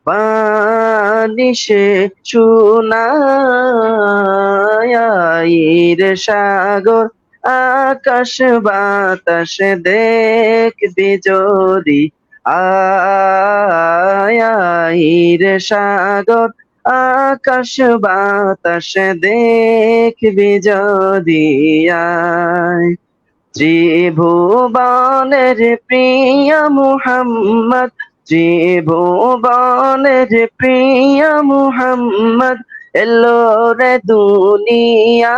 বাণী সে শোনায়, রে সাগর আকাশ বাতাস দেখবি যদি আয়, রে সাগর আকাশ বাতাস দেখবি যদি আয়। ত্রিভুবনের প্রিয় মুহাম্মদ, ত্রিভুবনের প্রিয় মুহাম্মদ এলো রে দুনিয়ায়,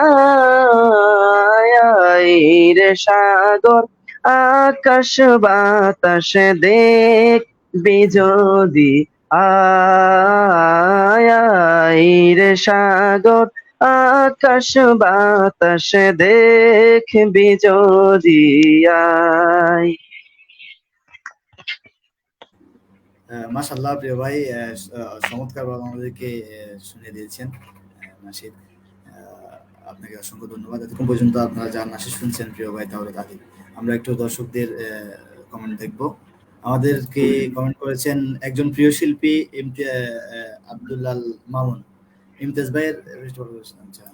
রে সাগর আকাশ বাতাস দেখবি যদি আয়, রে সাগর আকাশ বাতাস দেখবি যদি আয়। মাশাআল্লাহ প্রিয় ভাই, চমৎকার ভাবে আমাদেরকে শুনিয়ে দিয়েছেন নাশিদ। আপনাকে অসংখ্য ধন্যবাদ। এতক্ষণ পর্যন্ত আপনারা যার নাশিদ শুনছেন প্রিয় ভাই তাহলে তাদের আমরা একটু দর্শকদের কমেন্ট দেখব। আমাদেরকে কমেন্ট করেছেন একজন প্রিয় শিল্পী আব্দুল্লাল মামুন, ইমতিয়াজ ভাইয়ের। আচ্ছা,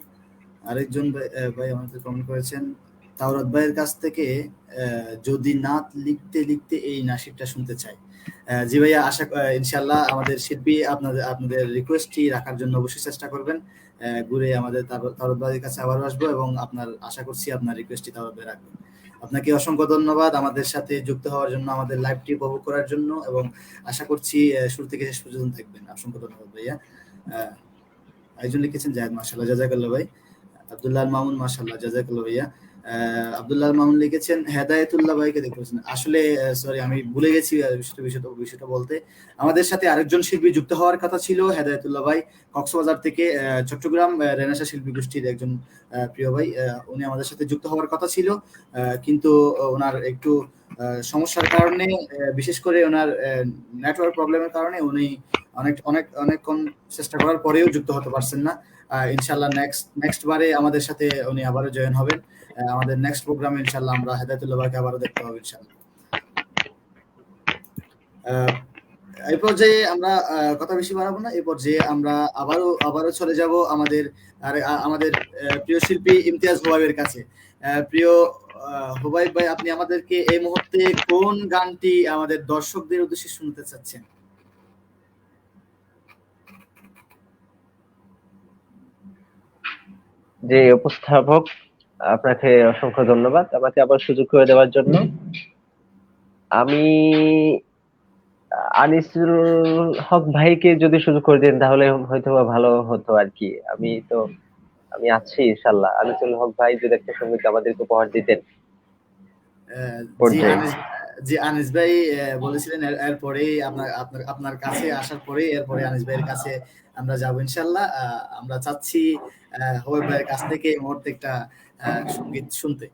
আরেকজন ভাই আমাদের কমেন্ট করেছেন তাওরাত ভাইয়ের কাছ থেকে যদি নাত লিখতে লিখতে এই নাশিদটা শুনতে চাই। জি ভাইয়া, আশা ইনশাআল্লাহ আমাদের শিল্পী আপনাদের রিকোয়েস্টটি রাখার জন্য অবশ্যই চেষ্টা করবেন। ঘুরে আমাদের তাওরাত ভাইয়ের কাছে আবারও আসবো এবং আশা করছি আপনার রিকোয়েস্টটি তাওরাত ভাই রাখবেন। আপনাকে অসংখ্য ধন্যবাদ আমাদের সাথে যুক্ত হওয়ার জন্য, আমাদের লাইভটি উপভোগ করার জন্য, এবং আশা করছি শুরু থেকে শেষ পর্যন্ত দেখবেন। অসংখ্য ধন্যবাদ ভাইয়া। একজন লিখেছেন জায়েদ, মাশাআল্লাহ, জাযাকাল্লাহ ভাই। আব্দুল্লাহ মামুন, মাশাআল্লাহ, জাযাকাল্লাহ ভাইয়া। আব্দুল্লাহ মামুন লিখেছেন হেদায়েতুল্লাহ ভাইকে দেখতেছেন। আসলে সরি, আমি ভুলে গেছি বিষয়টা বলতে। আমাদের সাথে আরেকজন শিল্পী যুক্ত হওয়ার কথা ছিল, হেদায়েতুল্লাহ ভাই, কক্সবাজার থেকে, চট্টগ্রাম রেনেসাঁ শিল্পী গোষ্ঠীর একজন প্রিয় ভাই। উনি আমাদের সাথে যুক্ত হওয়ার কথা ছিল, কিন্তু ওনার একটু সমস্যার কারণে, বিশেষ করে ওনার নেটওয়ার্ক প্রবলেমের কারণে উনি অনেকক্ষণ চেষ্টা করার পরেও যুক্ত হতে পারছেন না। ইনশাআল্লাহ নেক্সট বারে আমাদের সাথে উনি আবারও জয়েন হবেন। আমাদের নেক্সট প্রোগ্রামে ইনশাআল্লাহ আমরা হেদায়েতুল্লাহ ভাইকে আবারও দেখতে পাবো ইনশাআল্লাহ। এই পর্যায়ে আমরা কথা বেশি বাড়াবো না। এই পর্যায়ে আমরা আবারও চলে যাব আমাদের প্রিয় শিল্পী ইমতিয়াজ হুবাইবের কাছে। প্রিয় হুবাইব ভাই, আপনি আমাদেরকে এই মুহূর্তে কোন গানটি আমাদের দর্শকদের উদ্দেশ্যে শুনতে চাচ্ছেন? যে উপস্থাপক, আপনাকে অসংখ্য ধন্যবাদ আমাকে আবার সুযোগ করে দেওয়ার জন্য। আমি আনিসুল হক ভাইকে যদি সুযোগ করে দেন তাহলে হয়তো বা ভালো হতো আর কি। আমি আছি ইনশাল্লাহ। আনিসুল হক ভাই যদি একটা সঙ্গীত আমাদেরকে উপহার দিতেন জি পর্যায়ে। আনিস জি আনিস ভাই বলেছিলেন এরপরেই আপনার আপনার আপনার কাছে আসার পরেই এরপরে আনিস ভাইয়ের কাছে আমরা যাব ইনশাল্লাহ। আমরা চাচ্ছি হোয়েব ভাইয়ের কাছ থেকে এই মুহূর্তে একটা সঙ্গীত শুনতে।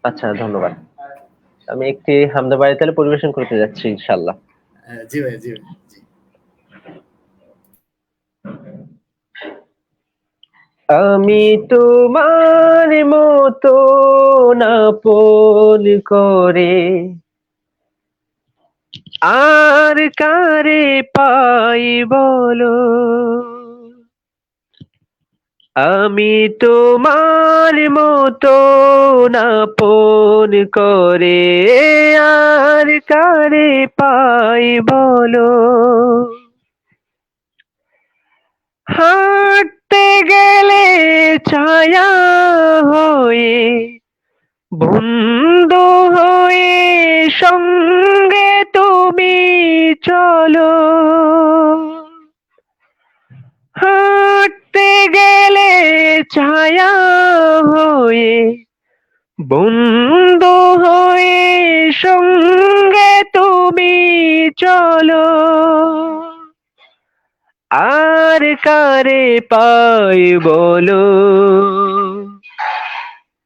আচ্ছা, ধন্যবাদ। আমি একটি হামদা বাড়ি তাহলে পরিবেশন করতে যাচ্ছি ইনশাল্লাহ। জি ভাই, জি ভাই, জি। আমি তোমার মতো আপন করে আর কারে পাই বলো। আমি তোমার মতো আপন করে আর কারে পাই বলো। হাঁটতে গেলে ছায়া হয়ে, বন্ধু হয়ে সঙ্গে তুমি চলো। হাঁটতে গেলে ছায়া হয়ে, বন্ধু হয়ে সঙ্গে তুমি চলো। আর কারে পাই বলো।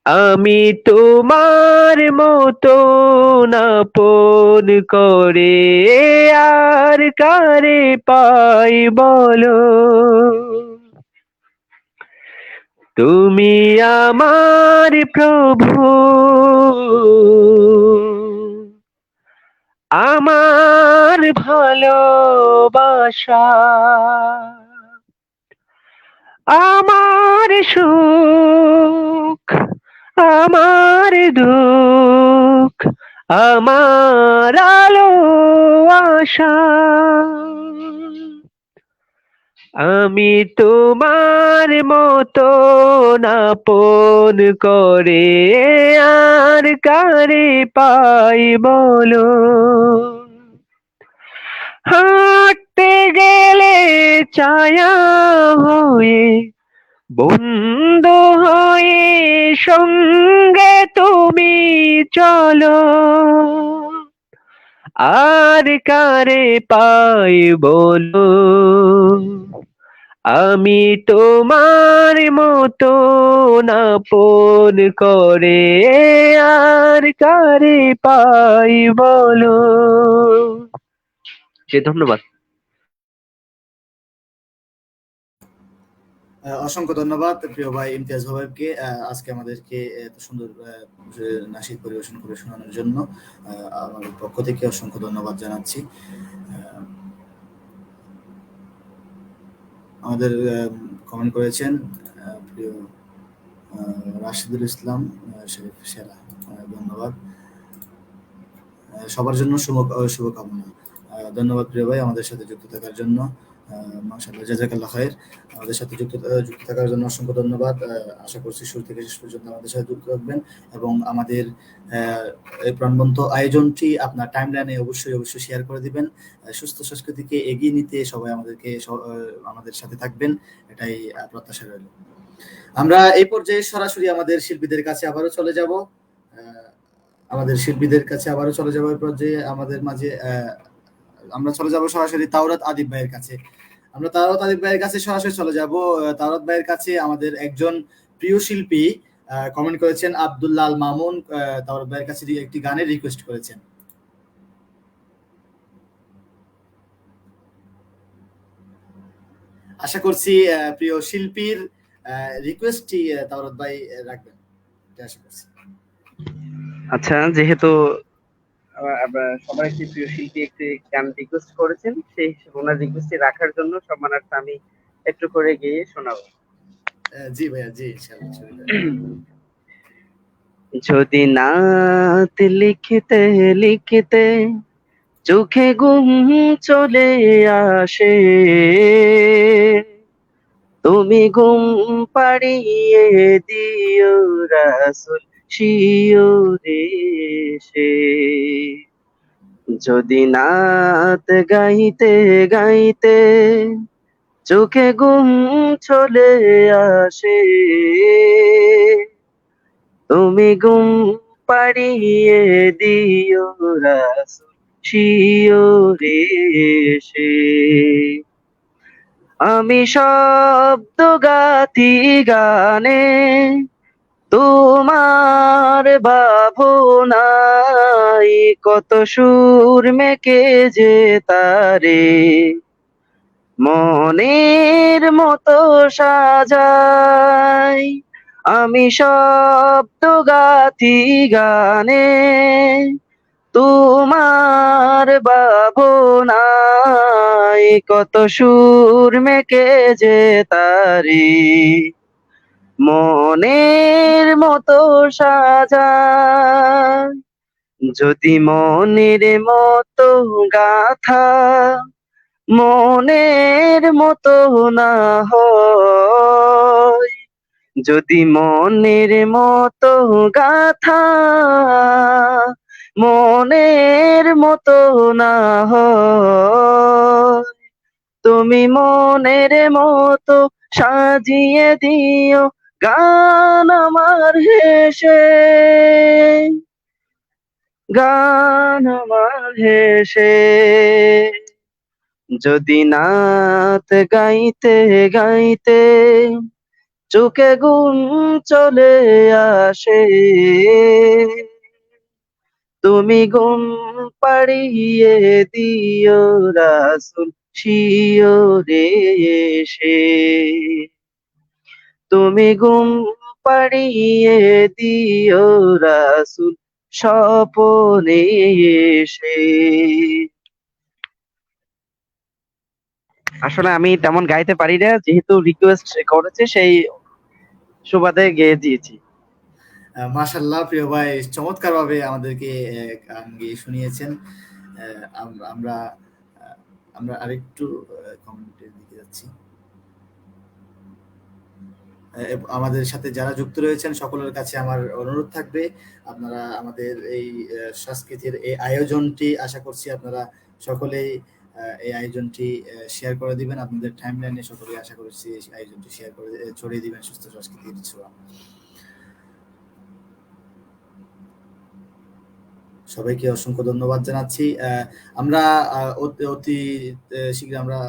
আমি তোমার মতো আপন করে আর কারে পাই বলো। তুমি আমার প্রভু, আমার ভালোবাসা, আমার সুখ, আমার দুঃখ, আমার আলো আশা। আমি তোমার মতো আপন করে আর কারে পাই বলো। হাঁটতে গেলে ছায়া হয়ে, বন্ধু হয়ে সঙ্গে তুমি চলো। আর কারে পাই বলো। আমি তোমার মতো আপন করে আর কারে পাই বলো। ধন্যবাদ। অসংখ্য ধন্যবাদ প্রিয় ভাই ইমতিয়াজ হোয়েবকে আজকে আমাদেরকে এত সুন্দর নাশিদ পরিবেশন করে শোনানোর জন্য আমাদের পক্ষ থেকে অসংখ্য ধন্যবাদ জানাচ্ছি। আমাদের কমেন্ট করেছেন প্রিয় রাশিদুল ইসলাম শরীফ সেরা, ধন্যবাদ। সবার জন্য শুভকামনা। ধন্যবাদ প্রিয় ভাই আমাদের সাথে যুক্ত থাকার জন্য। মাশাআল্লাহ, জাযাকাল্লাহ খায়ের। আমাদের সাথে যুক্ত থাকার জন্য অসংখ্য ধন্যবাদ। আশা করছি শুরু থেকে শেষ পর্যন্ত আমাদের সাথে যুক্ত থাকবেন এবং আমাদের এই প্রাণবন্ত আয়োজনটি আপনার টাইমলাইনে অবশ্যই শেয়ার করে দিবেন। সুস্থ সংস্কৃতিকে এগিয়ে নিতে সবাই আমাদের সাথে থাকবেন, এটাই প্রত্যাশা রইল। আমরা এই পর্যায়ে সরাসরি আমাদের শিল্পীদের কাছে আবারও চলে যাব। এই পর্যায়ে আমাদের মাঝে আমরা চলে যাব সরাসরি তাওরাত আদিব ভাইয়ের কাছে। আমরা তাওরাত আদিব ভাইয়ের কাছে সরাসরি চলে যাব। তাওরাত ভাইয়ের কাছে আমাদের একজন প্রিয় শিল্পী কমেন্ট করেছেন, আব্দুল্লাহ আল মামুন তাওরাত ভাইয়ের কাছে একটি গানের রিকোয়েস্ট করেছেন। আশা করছি প্রিয় শিল্পীর রিকোয়েস্টটি তাওরাত ভাই রাখবেন, আশা করছি। আচ্ছা, যেহেতু সবার একটি প্রিয় শিল্পী একটি গান রিকোয়েস্ট করেছেন, সেই ওনার রিকোয়েস্টটি রাখার জন্য সম্মানার্থে আমি একটু করে গিয়ে শোনাবো। জি ভাইয়া, জি ইনশাআল্লাহ। যদি নাত লিখতে লিখতে চোখে ঘুম চলে আসে, তুমি তুমি ঘুম পাড়িয়ে দিও রাসূল শিয়রে সে। যদি নাত গাইতে গাইতে চোখে ঘুম চলে আসে, তুমি ঘুম পাড়িয়ে দিও রাসূল শিয়রে সে। আমি শব্দ গাথি গানে তোমার ভাবনায়, কত সুর মেকে যে তারে মনের মতো সাজাই। আমি শব্দ গাথি গানে তোমার ভাবনায়, কত সুর মেকে যে তারে মনের মতো সাজাই। যদি মনের মতো গাথা মনের মতো না হয়, যদি মনের মতো গাথা মনের মতো না হয়, তুমি মনের মতো সাজিয়ে দিও গান আমার হেসে, গান আমার হেসে। যদি নাত গাইতে গাইতে চোখে ঘুম চলে আসে, তুমি ঘুম পাড়িয়ে দিও রাসূল শিয়রে সে। তুমি ঘুম পাড়িয়ে দিও রাসূল স্বপনে এসে। আসলে আমি তেমন গাইতে পারি না, যেহেতু রিকোয়েস্ট করেছে সেই সুবাদে গেয়ে দিয়েছি। মাশাল্লাহ প্রিয় ভাই, চমৎকার ভাবে আমাদেরকে গান গেয়ে শুনিয়েছেন। আমরা আমরা আরেকটু কমেন্টের দিকে যাচ্ছি। আমাদের সাথে যারা যুক্ত রয়েছেন সকলের কাছে আমার অনুরোধ থাকবে, আপনারা আমাদের এই সংস্কৃতির এই আয়োজনটি, আশা করছি আপনারা সকলেই এই আয়োজনটি শেয়ার করে দিবেন আপনাদের টাইমলাইনে। সকলেই আশা করছি এই আয়োজনটি শেয়ার করে ছড়িয়ে দিবেন সুস্থ সংস্কৃতির ছোঁয়া। সবাইকে অসংখ্য ধন্যবাদ জানাচ্ছি। আমরা অতি শীঘ্র আমরা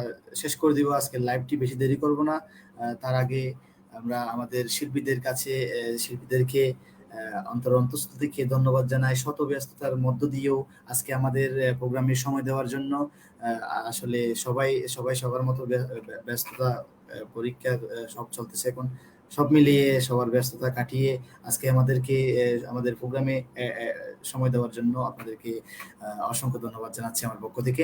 শেষ করে দিব আজকের লাইভটি, বেশি দেরি করব না। তার আগে আমরা আমাদের শিল্পীদের কাছে শিল্পীদেরকে অন্তঃস্থল থেকে ধন্যবাদ জানাই, শত ব্যস্ততার মধ্য দিয়েও আজকে আমাদের প্রোগ্রামে সময় দেওয়ার জন্য। আসলে সবাই সবাই সবার মতো ব্যস্ততা, পরীক্ষা সব চলতেছে এখন, সব মিলিয়ে সবার ব্যস্ততা কাটিয়ে আজকে আমাদেরকে আমাদের প্রোগ্রামে সময় দেওয়ার জন্য আপনাদেরকে অসংখ্য ধন্যবাদ জানাচ্ছি আমার পক্ষ থেকে।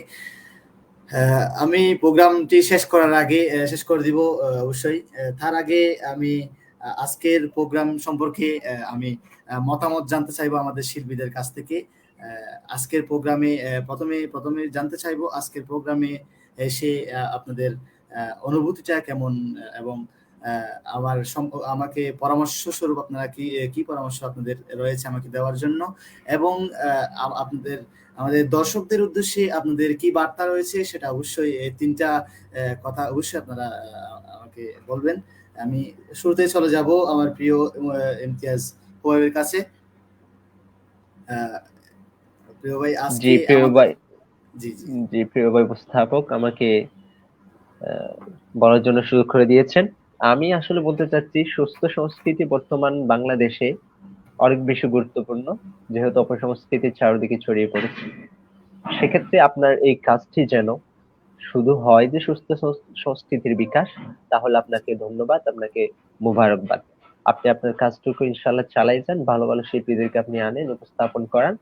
আমি প্রোগ্রামটি শেষ করার আগে শেষ করে দিব অবশ্যই, তার আগে আমি আজকের প্রোগ্রাম সম্পর্কে আমি মতামত জানতে চাইবো আমাদের শিল্পীদের কাছ থেকে। আজকের প্রোগ্রামে প্রথমে জানতে চাইবো আজকের প্রোগ্রামে এসে আপনাদের অনুভূতিটা কেমন, এবং আমাকে পরামর্শ স্বরূপ আপনারা কি পরামর্শ আপনাদের রয়েছে আমাকে দেওয়ার জন্য, এবং আমাদের দর্শকদের উদ্দেশ্যে আপনাদের কি বার্তা রয়েছে সেটা অবশ্যই তিনটা কথা অবশ্যই আপনারা আমাকে বলবেন। আমি শুরুতে চলে যাব আমার প্রিয় ইমতিয়াজ ওয়াইবের কাছে। প্রিয় ভাই, আজকে জি প্রিয় ভাই উপস্থাপক আমাকে বলার জন্য সুযোগ করে দিয়েছেন। আমি আসলে বলতে চাচ্ছি, সুস্থ সংস্কৃতি বর্তমান বাংলাদেশে অনেক বেশি গুরুত্বপূর্ণ, যেহেতু অপসংস্কৃতি চারিদিকে ছড়িয়ে পড়েছে। সেক্ষেত্রে আপনার এই কাজটি যেন শুধু হয় যে সুস্থ সংস্কৃতির বিকাশ, তাহলে আপনাকে ধন্যবাদ, আপনাকে মুবারকবাদ। আপনি আপনার কাজটুকু ইনশাআল্লাহ চালাই যান, ভালো ভালো শিল্পীদেরকে আপনি আনেন, উপস্থাপন করান,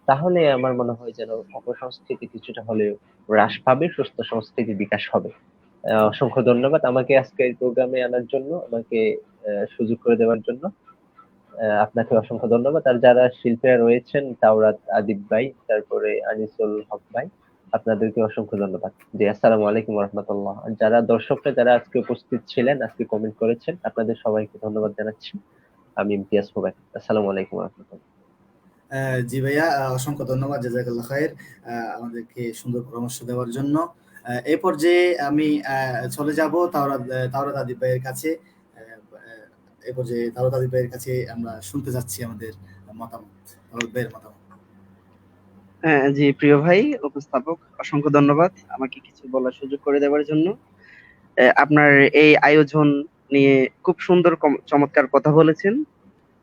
তাহলে আমার মনে হয় যেন অপসংস্কৃতি কিছুটা হলেও হ্রাস পাবে, সুস্থ সংস্কৃতির বিকাশ হবে। অসংখ্য ধন্যবাদ আমাকে আজকে এই প্রোগ্রামে আনার জন্য, আমাকে সুযোগ করে দেওয়ার জন্য আপনাকে অসংখ্য ধন্যবাদ। আর যারা শিল্পীরা রয়েছেন, তাওরাত আদিব ভাই, তারপরে আনিসুল হক ভাই, আপনাদেরকে অসংখ্য ধন্যবাদ। জি, আসসালামু আলাইকুম রহমতুল্লাহ। যারা দর্শকরা যারা আজকে উপস্থিত ছিলেন, আজকে কমেন্ট করেছেন, আপনাদের সবাইকে ধন্যবাদ জানাচ্ছি। আমি ইমতিয়াজ মোবাইল। আসসালামু আলাইকুম রহমতুল্লাহ। জি ভাইয়া, অসংখ্য ধন্যবাদ, জাযাকাল্লাহ খায়ের আমাদেরকে সুন্দর পরামর্শ দেওয়ার জন্য। এই পর্যায়ে আমি চলে যাব তাওরাত আদিব ভাইয়ের কাছে। এই পর্যায়ে তাওরাত আদিব ভাইয়ের কাছে আমরা শুনতে যাচ্ছি আমাদের মতামত, তাওরাত ভাইয়ের মতামত। হ্যাঁ, জি প্রিয় ভাই উপস্থাপক, অসংখ্য ধন্যবাদ আমাকে কিছু বলার সুযোগ করে দেওয়ার জন্য। আপনার এই আয়োজন নিয়ে খুব সুন্দর চমৎকার কথা বলেছেন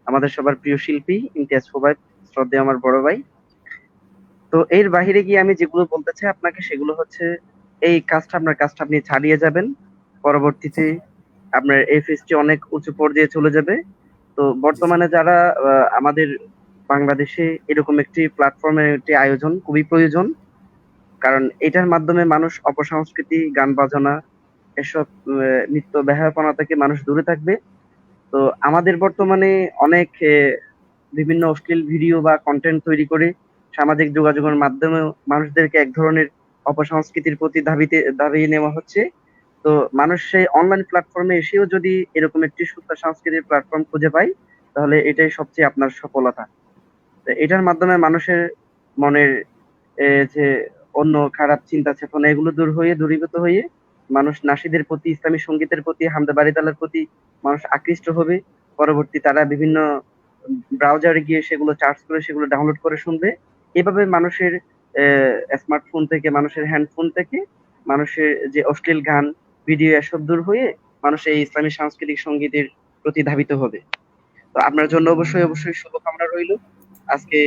আমাদের সবার প্রিয় শিল্পী ইমতিয়াজ ফুবাইদ, শ্রদ্ধেয় আমার বড় ভাই। তো এর বাহিরে গিয়ে আমি যেগুলো বলতে চাই আপনাকে সেগুলো হচ্ছে, এই কাজটা আপনি ছাড়িয়ে যাবেন। পরবর্তীতে আপনার এই ফেজটি অনেক উঁচু পর্যায়ে চলে যাবে। তো জি জি বর্তমানে যারা আমাদের বাংলাদেশে এরকম একটি প্ল্যাটফর্মের একটি আয়োজন খুবই প্রয়োজন। কারণ এটার মাধ্যমে মানুষ অপসংস্কৃতি, গান বাজনা, এসব নৃত্য বেহায়াপনা থেকে মানুষ দূরে থাকবে। তো আমাদের বর্তমানে অনেক বিভিন্ন অশ্লীল ভিডিও বা কন্টেন্ট তৈরি করে সামাজিক যোগাযোগের মাধ্যমে মানুষদেরকে এক ধরনের অপসংস্কৃতির প্রতি দাবিয়ে নেওয়া হচ্ছে। তো মানুষ সেই অনলাইন প্ল্যাটফর্মে এসেও যদি এরকম একটি সুস্থ সংস্কৃতির প্ল্যাটফর্ম খুঁজে পায়, তাহলে এটাই সবচেয়ে আপনার সফলতা। তো এটার মাধ্যমে মানুষের মনের যে অন্য খারাপ চিন্তা চেতনা এগুলো দূরীভূত হয়ে মানুষ নাশিদের প্রতি, ইসলামী সঙ্গীতের প্রতি, হামদা বারিতালার প্রতি মানুষ আকৃষ্ট হবে। পরবর্তী তারা বিভিন্ন ব্রাউজারে গিয়ে সেগুলো চার্জ করে সেগুলো ডাউনলোড করে শুনবে। এভাবে মানুষের স্মার্টফোন থেকে, মানুষের হ্যান্ডফোন থেকে মানুষের যে অশ্লীল গান, ভিডিও এসব দূর হয়ে মানুষ এই ইসলামী সাংস্কৃতিক সঙ্গীতের প্রতি ধাবিত হবে। তো আপনার জন্য অবশ্যই শুভকামনা রইল। আজকে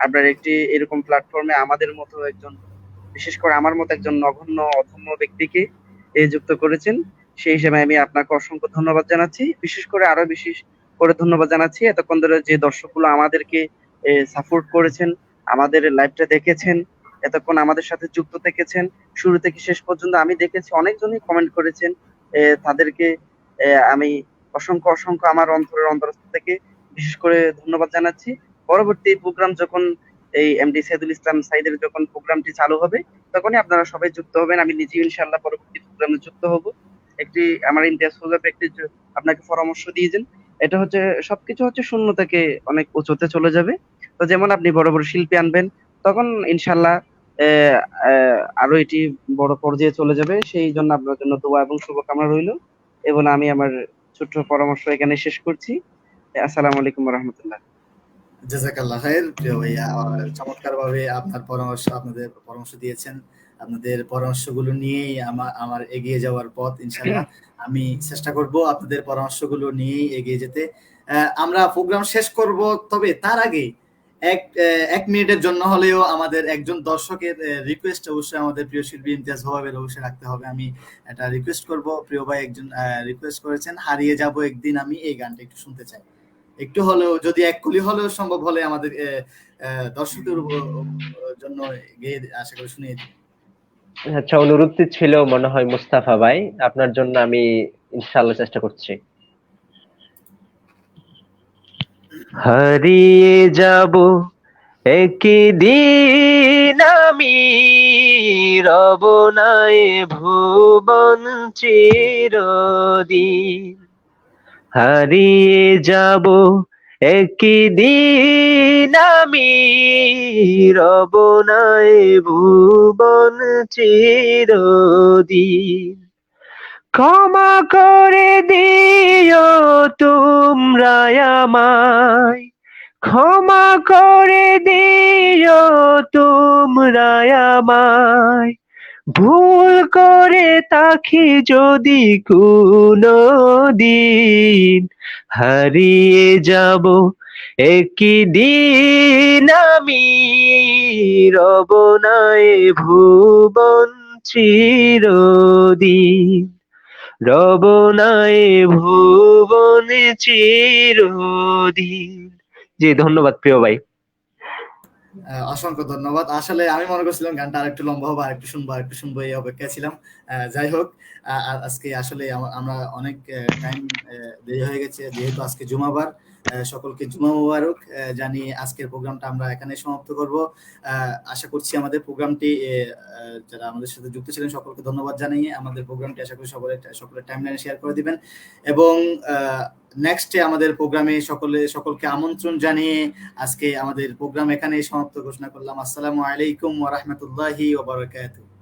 আপনার একটি এরকম প্ল্যাটফর্মে আমাদের মতো একজন, বিশেষ করে আমার মতো একজন নগণ্য অধম ব্যক্তিকে যুক্ত করেছেন। সেই হিসেবে আমি আপনাকে অসংখ্য ধন্যবাদ জানাচ্ছি। বিশেষ করে আরো বিশেষ করে ধন্যবাদ জানাচ্ছি এতক্ষণ ধরে যে দর্শকগুলো আমাদেরকে সাপোর্ট করেছেন, আমাদের লাইভটা দেখেছেন, এতক্ষণ আমাদের সাথে যুক্ত থেকেছেন শুরু থেকে শেষ পর্যন্ত। আমি দেখেছি অনেকজনই কমেন্ট করেছেন, তাদেরকে আমি অসংখ্য আমার অন্তরস্থ থেকে বিশেষ করে ধন্যবাদ জানাচ্ছি। পরবর্তী প্রোগ্রাম যখন এই এমডি সাইদুল ইসলাম সাইদের যখন প্রোগ্রামটি চালু হবে, তখনই আপনারা সবাই যুক্ত হবেন। আমি নিজে ইনশাআল্লাহ পরবর্তী প্রোগ্রামে যুক্ত হব। একটি আমার ইমতিয়াজ ফুলবাই একটি আপনাকে পরামর্শ দিয়েছেন, এটা হচ্ছে সবকিছু হচ্ছে শূন্য থেকে অনেক উঁচুতে চলে যাবে। তো যেমন আপনি বড় বড় শিল্পী আনবেন, তখন ইনশাআল্লাহ আরো এটি বড় পর্যায়ে চলে যাবে। সেই জন্য আপনার জন্য দোয়া এবং শুভকামনা রইল। এবং আমি আমার ছোট্ট পরামর্শ এখানে শেষ করছি। আসসালামু আলাইকুম রহমতুল্লাহ। জাযাকাল্লাহ খায়ের প্রিয় ভাইয়া, চমৎকারভাবে আপনাদের পরামর্শ দিয়েছেন। আপনাদের পরামর্শগুলো নিয়েই আমার এগিয়ে যাওয়ার পথ ইনশাআল্লাহ। আমি চেষ্টা করব আপনাদের পরামর্শগুলো নিয়েই এগিয়ে যেতে। আমরা প্রোগ্রাম শেষ করব, তবে তার আগে এক মিনিটের জন্য হলেও আমাদের একজন দর্শকের রিকোয়েস্ট অবশ্যই আমাদের প্রিয় শিল্পী ইমতিয়াজ ভাইয়ের অবশ্যই রাখতে হবে। আমি এটা রিকোয়েস্ট করব, প্রিয় ভাই একজন রিকোয়েস্ট করেছেন, হারিয়ে যাব একদিন আমি, এই গানটা একটু শুনতে চাই। একটু হলেও, যদি এক কলি হলেও সম্ভব হলে আমাদের দর্শকের জন্য গেয়ে আশা করি শুনিয়ে দিই। আচ্ছা, অনুরোধটি ছিল মনে হয় মুস্তাফা ভাই, আপনার জন্য আমি ইনশাআল্লাহ চেষ্টা করছি। হারিয়ে যাব একদিন আমি, রব নাই ভুবন চিরদিন। হারিয়ে যাব একদিন আমি, রব নাই ভুবন চিরদিন। ক্ষমা করে দিও তোমরা আমায়, ক্ষমা করে দিও তোমরা আমায়, ভুল করে তাকি যদি কোনো দিন। হারিয়ে যাব একদিন আমি, রব নাই ভুবন চিরদিন, রব নাই ভুবন চিরদিন। জি, ধন্যবাদ প্রিয় ভাই। অসংখ্য ধন্যবাদ। আসলে আমি মনে করছিলাম গানটা আরেকটু লম্বা হবে, আরেকটু শুনবো এই অপেক্ষায় ছিলাম। যাই হোক, আজকে আসলে আমরা অনেক টাইম দেরি হয়ে গেছে, যেহেতু আজকে জুমাবার। সকলকে জুমা মুবারক জানিয়ে আজকের প্রোগ্রামটা আমরা এখানে সমাপ্ত করব। আশা করছি আমাদের প্রোগ্রামটি যারা আমাদের সাথে যুক্ত ছিলেন সকলকে ধন্যবাদ জানিয়ে আমাদের প্রোগ্রামটি আশা করি সকলের টাইমলাইনে শেয়ার করে দিবেন, এবং নেক্সটে আমাদের প্রোগ্রামে সকলকে আমন্ত্রণ জানিয়ে আজকে আমাদের প্রোগ্রাম এখানেই সমাপ্ত ঘোষণা করলাম। আসসালামু আলাইকুম ওয়া রাহমাতুল্লাহি ওয়া বারাকাতুহু।